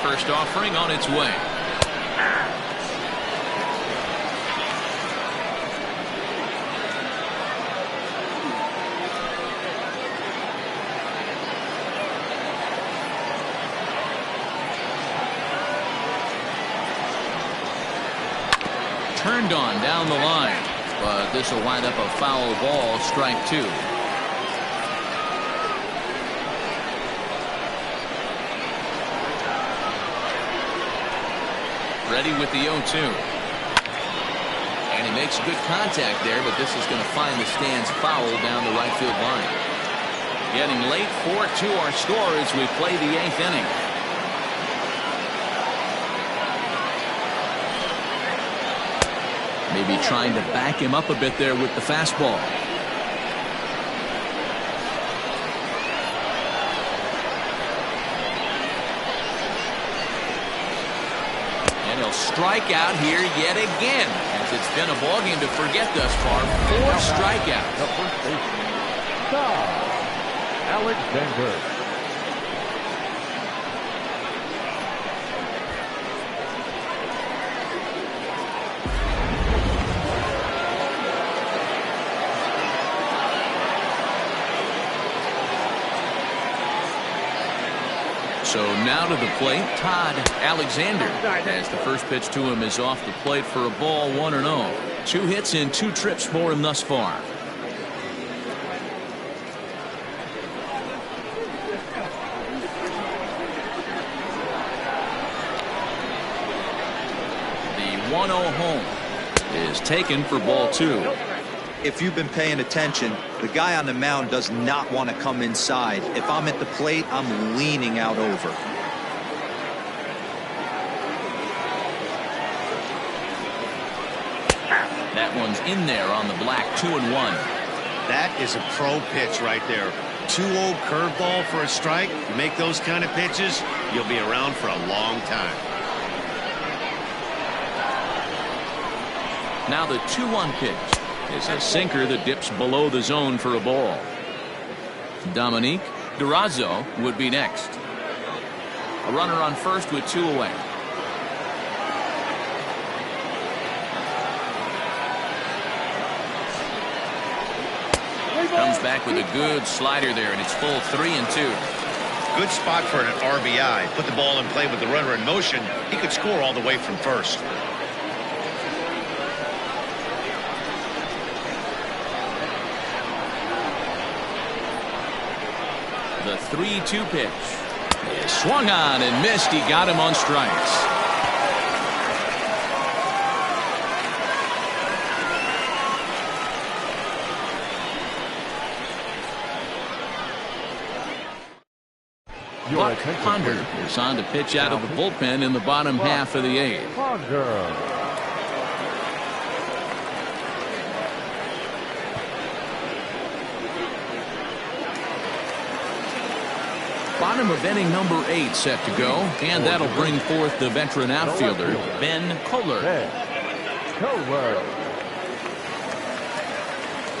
First offering on its way. Turned on down the line, but this will wind up a foul ball, strike two. Ready with the 0-2. And he makes good contact there, but this is going to find the stands foul down the right field line. Getting late, 4-2 our score as we play the 8th inning. Maybe trying to back him up a bit there with the fastball. And he'll strike out here yet again, as it's been a ballgame to forget thus far. 4 strikeouts. The first baseman, Alexander. So now to the plate, Todd Alexander, as the first pitch to him is off the plate for a ball, 1-0. 2 hits in 2 trips for him thus far. The 1-0 home is taken for ball 2. If you've been paying attention, The guy on the mound does not want to come inside. If I'm at the plate, I'm leaning out over. That one's in there on the black. 2-1. That is a pro pitch right there. 2-0 curveball for a strike. You make those kind of pitches, you'll be around for a long time. Now the 2-1 pitch is a sinker that dips below the zone for a ball. Dominique Durazo would be next. A runner on first with 2 away. Comes back with a good slider there, and it's full 3-2. Good spot for an RBI. Put the ball in play with the runner in motion. He could score all the way from first. The 3-2 pitch is swung on and missed. He got him on strikes. Buck Ponder is on to pitch out of the bullpen in the bottom half of the 8th. Bottom of inning number 8 set to go, and that'll bring forth the veteran outfielder, Ben Kohler.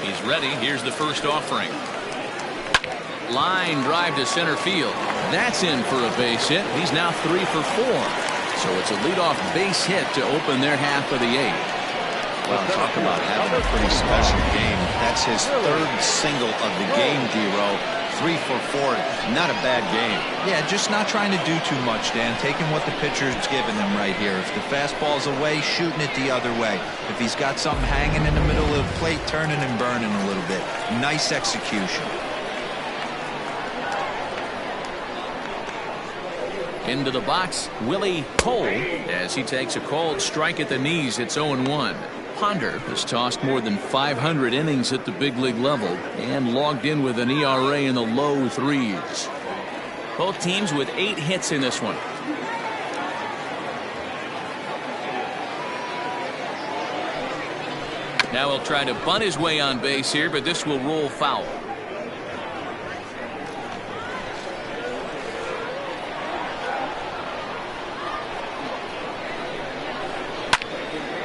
He's ready. Here's the first offering. Line drive to center field. That's in for a base hit. He's now 3 for 4. So it's a leadoff base hit to open their half of the 8th. Well, talk about having a pretty special game. That's his 3rd single of the game, D-Row. 3 for 4. Not a bad game. Yeah, just not trying to do too much, Dan. Taking what the pitcher's giving him right here. If the fastball's away, shooting it the other way. If he's got something hanging in the middle of the plate, turning and burning a little bit. Nice execution. Into the box, Willie Cole, as he takes a called strike at the knees. It's 0-1. Ponder has tossed more than 500 innings at the big league level and logged in with an ERA in the low 3s. Both teams with 8 hits in this one. Now he'll try to bunt his way on base here, but this will roll foul.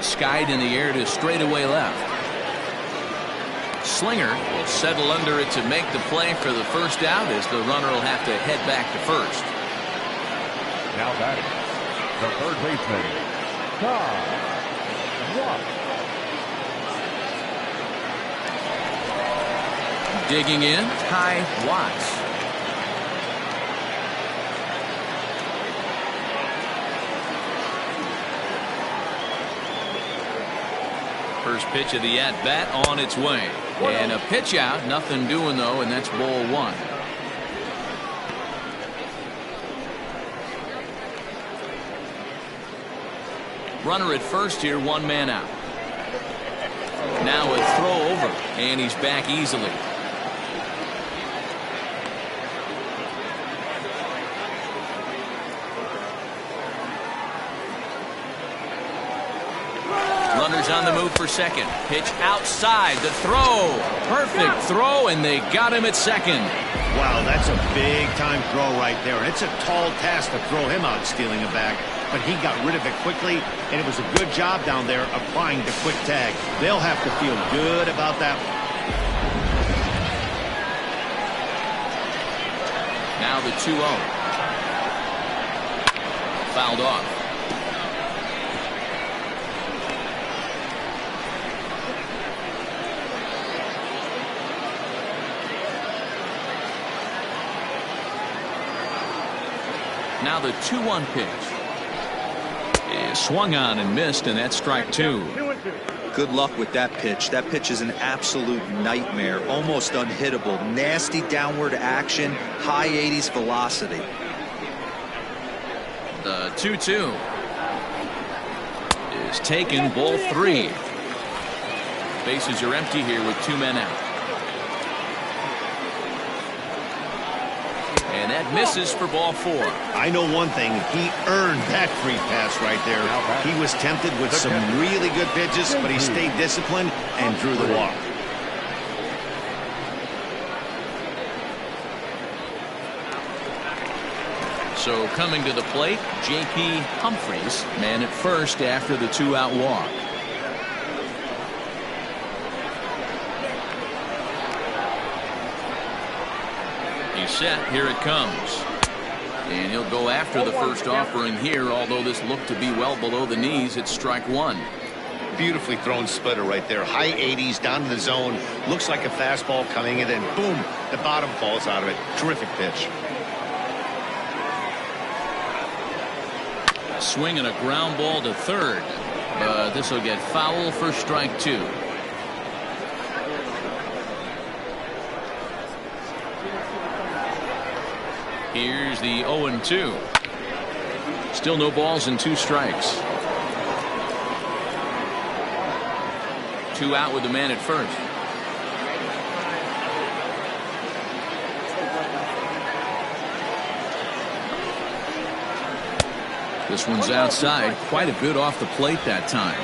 Skied in the air to straightaway left. Slinger will settle under it to make the play for the first out, as the runner will have to head back to first. Now batting, the third baseman, Ty Watts. Digging in, Ty Watts. First pitch of the at-bat on its way. And a pitch out. Nothing doing, though, and that's ball 1. Runner at first here, 1 man out. Now a throw over, and he's back easily. Runners on the move for second. Pitch outside. The throw. Perfect throw, and they got him at second. Wow, that's a big-time throw right there. And it's a tall task to throw him out stealing a back. But he got rid of it quickly, and it was a good job down there applying the quick tag. They'll have to feel good about that one. Now the 2-0. Fouled off. Now the 2-1 pitch is swung on and missed, and that's strike 2. Good luck with that pitch. That pitch is an absolute nightmare, almost unhittable. Nasty downward action, high 80s velocity. The 2-2 is taken, ball 3. Bases are empty here with 2 men out. And that misses for ball 4. I know one thing. He earned that free pass right there. He was tempted with some really good pitches, but he stayed disciplined and drew the walk. So coming to the plate, J.P. Humphries, man at first after the 2-out walk. He's set. Here it comes. And he'll go after the first offering here, although this looked to be well below the knees. It's strike 1. Beautifully thrown splitter right there. High 80s down in the zone. Looks like a fastball coming in, and boom, the bottom falls out of it. Terrific pitch. A swing and a ground ball to third. But this will get foul for strike 2. Here's the 0-2. Still no balls and 2 strikes. 2 out with the man at first. This one's outside. Quite a bit off the plate that time.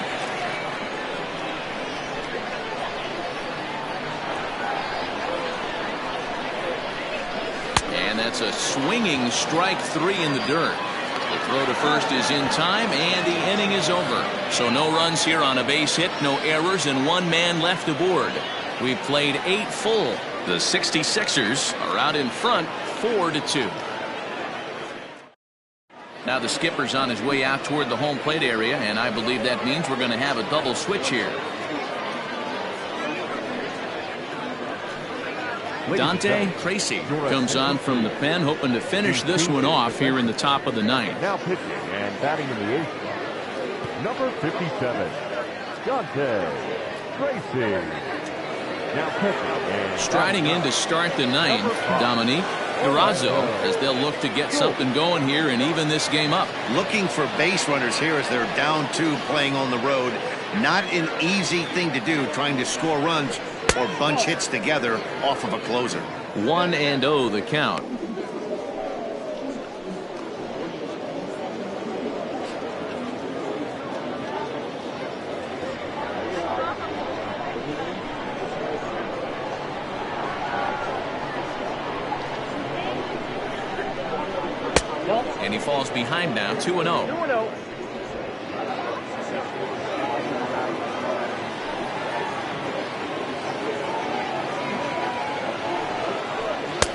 And that's a swinging strike 3 in the dirt. The throw to first is in time, and the inning is over. So no runs here on a base hit, no errors, and 1 man left aboard. We've played 8 full. The 66ers are out in front 4-2. Now the skipper's on his way out toward the home plate area, and I believe that means we're going to have a double switch here. Dante Tracy comes on from the pen, hoping to finish this one off here in the top of the 9th. Now pitching and batting in the 8th, number 57, Dante Tracy. Now pitching and striding in to start the 9th, Dominique Durazo, as they'll look to get something going here and even this game up. Looking for base runners here as they're down 2 playing on the road. Not an easy thing to do, trying to score runs or bunch hits together off of a closer. 1-0 the count. And he falls behind now, 2-0. 2-0.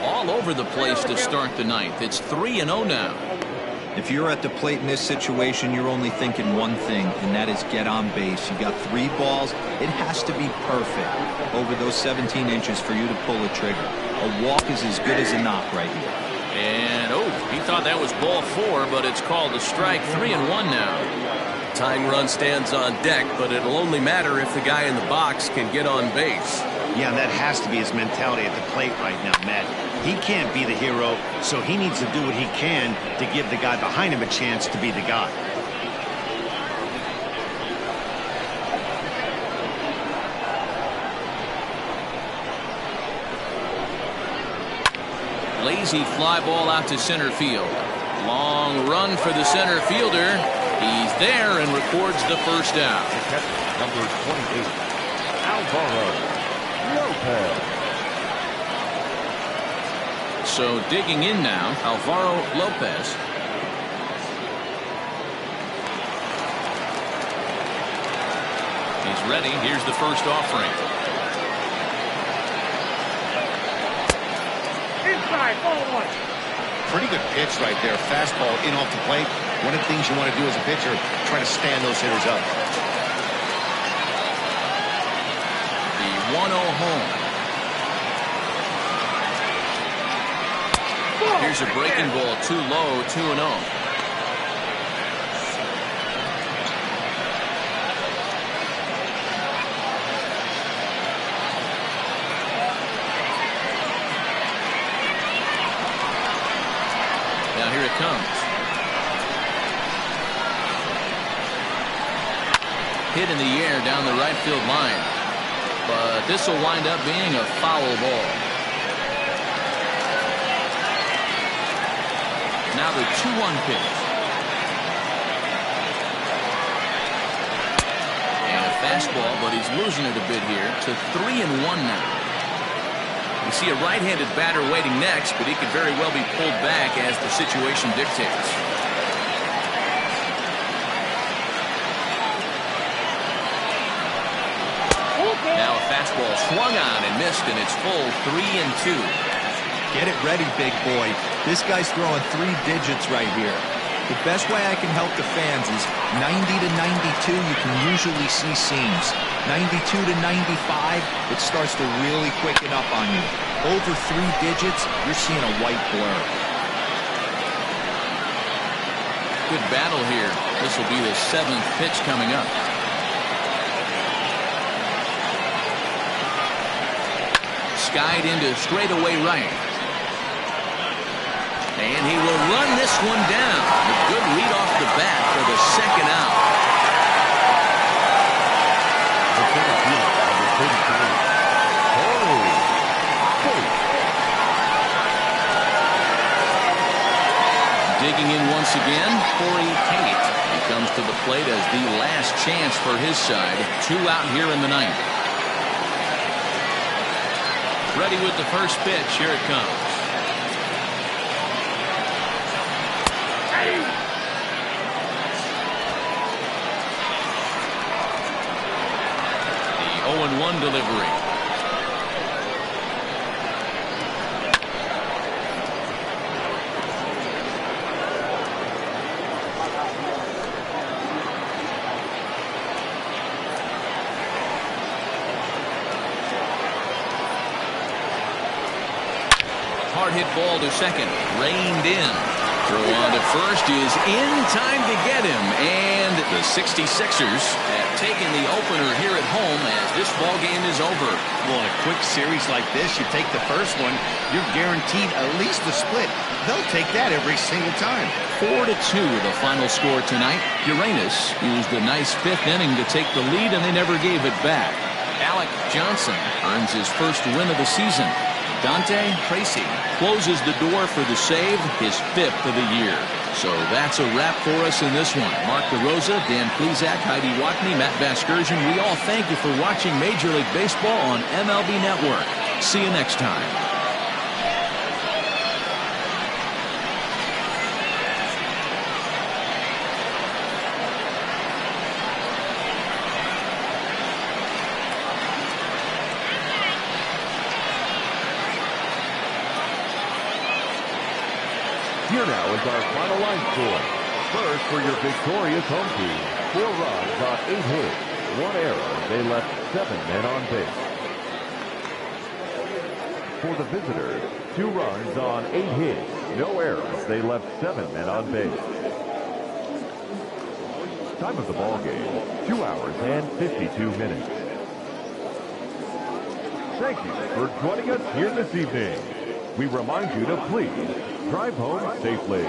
All over the place to start the 9th. It's 3-0 now. If you're at the plate in this situation, you're only thinking one thing, and that is get on base. You got 3 balls. It has to be perfect over those 17 inches for you to pull a trigger. A walk is as good as a knock right here. And he thought that was ball 4, but it's called a strike. 3-1 now. Tying run stands on deck, but it'll only matter if the guy in the box can get on base. Yeah, that has to be his mentality at the plate right now, Matt. He can't be the hero, so he needs to do what he can to give the guy behind him a chance to be the guy. Lazy fly ball out to center field. Long run for the center fielder. He's there and records the first out. number 28, Alvaro Lopez. So digging in now, Alvaro Lopez. He's ready. Here's the first offering. Inside, ball 1. Pretty good pitch right there. Fastball in off the plate. One of the things you want to do as a pitcher, try to stand those hitters up. The 1-0 home. Here's a breaking ball, too low, 2-0. Now here it comes. Hit in the air down the right field line. But this will wind up being a foul ball. Now the 2-1 pitch. And a fastball, but he's losing it a bit here to 3-1 now. You see a right-handed batter waiting next, but he could very well be pulled back as the situation dictates. Now a fastball swung on and missed, and it's full 3-2. Get it ready, big boy. This guy's throwing 3 digits right here. The best way I can help the fans is 90 to 92, you can usually see seams. 92 to 95, it starts to really quicken up on you. Over 3 digits, you're seeing a white blur. Good battle here. This will be the 7th pitch coming up. Skied into straightaway right. And he will run this one down. A good lead off the bat for the 2nd out. Digging in once again, Corey Kate. He comes to the plate as the last chance for his side. 2 out here in the 9th. Ready with the first pitch. Here it comes. The 0-1 delivery. Hard hit ball to second. Reined in. Throw on to first is in time to get him. And the 66ers have taken the opener here at home as this ball game is over. Well, in a quick series like this, you take the first one, you're guaranteed at least a split. They'll take that every single time. 4-2 the final score tonight. Uranus used a nice 5th inning to take the lead, and they never gave it back. Alec Johnson earns his first win of the season. Dante Tracy closes the door for the save, his 5th of the year. So that's a wrap for us in this one. Mark DeRosa, Dan Plesac, Heidi Watney, Matt Vasgersian. We all thank you for watching Major League Baseball on MLB Network. See you next time. Here now is our final line score. First, for your victorious home team, 4 runs on 8 hits, 1 error. They left 7 men on base. For the visitors, 2 runs on 8 hits, no errors. They left 7 men on base. Time of the ball game, 2 hours and 52 minutes. Thank you for joining us here this evening. We remind you to please drive home safely.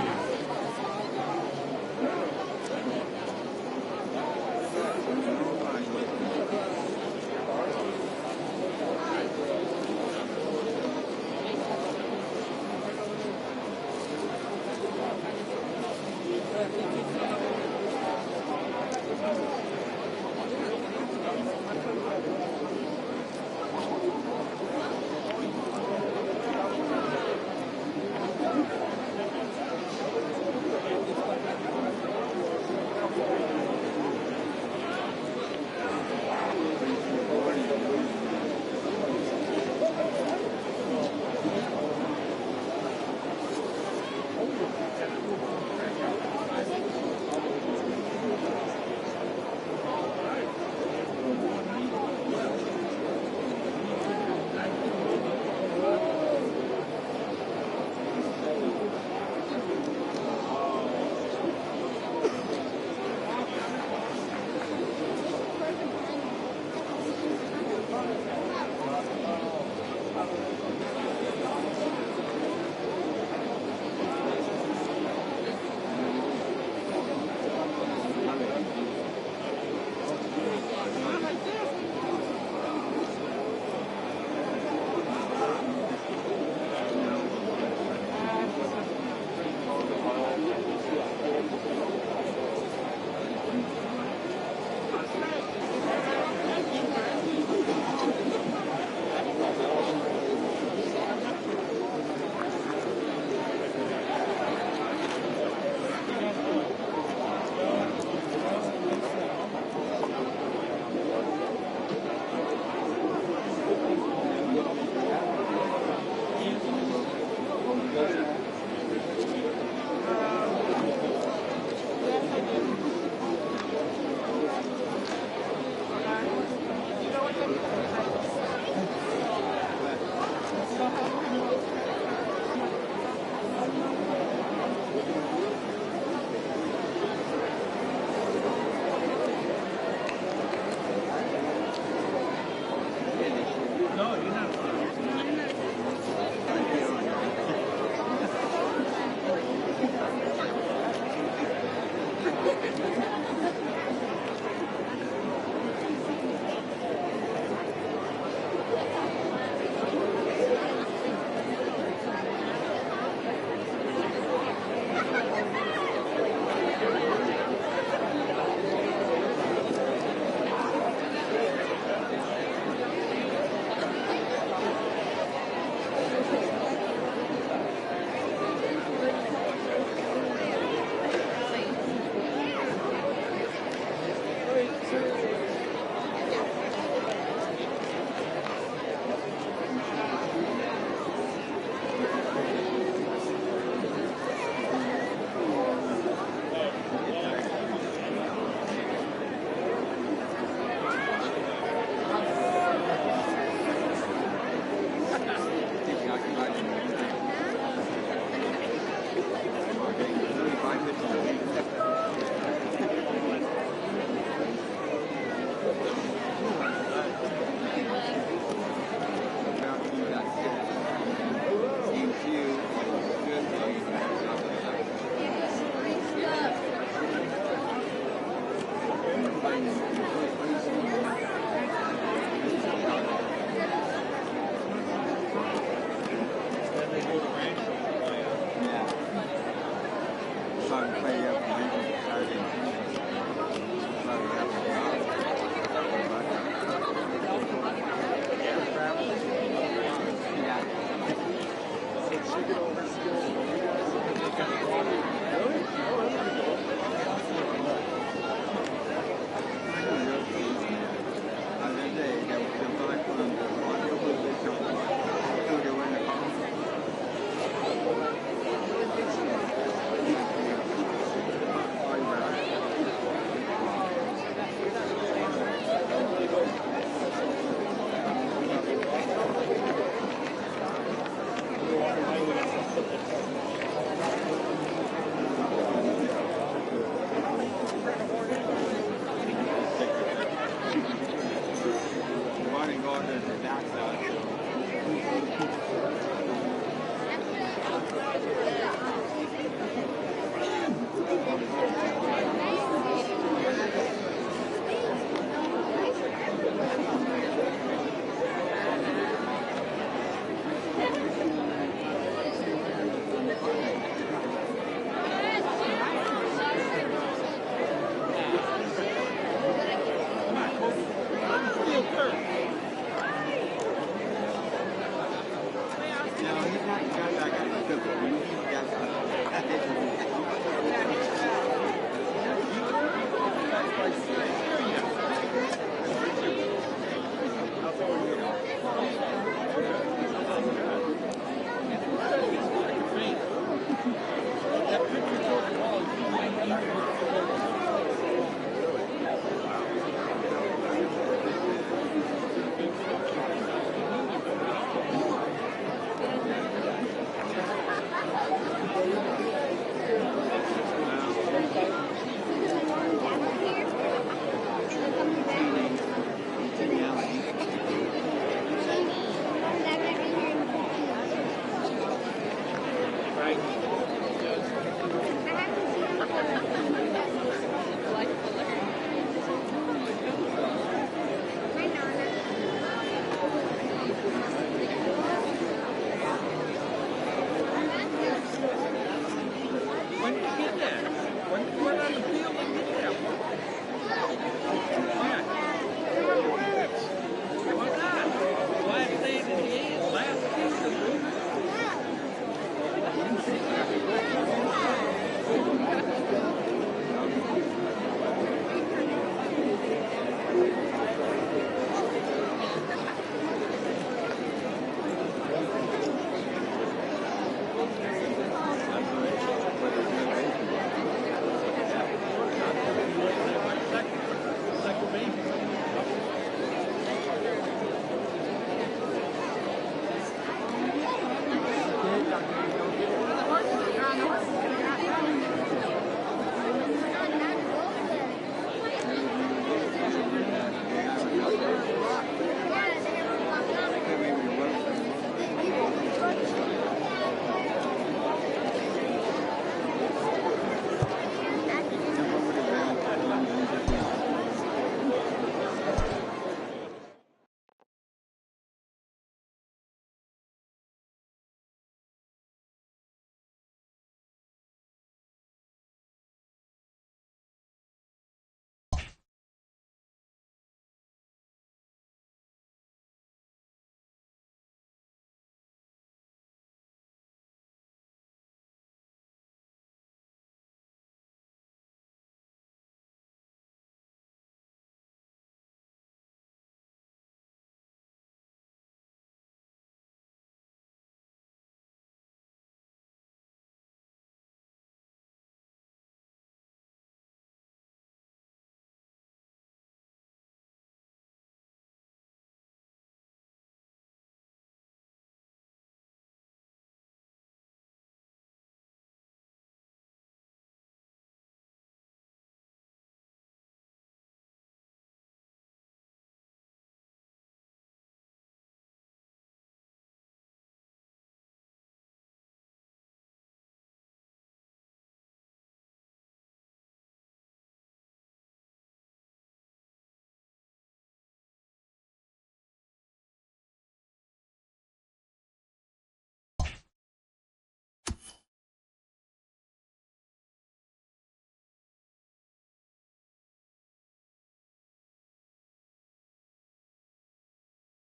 1.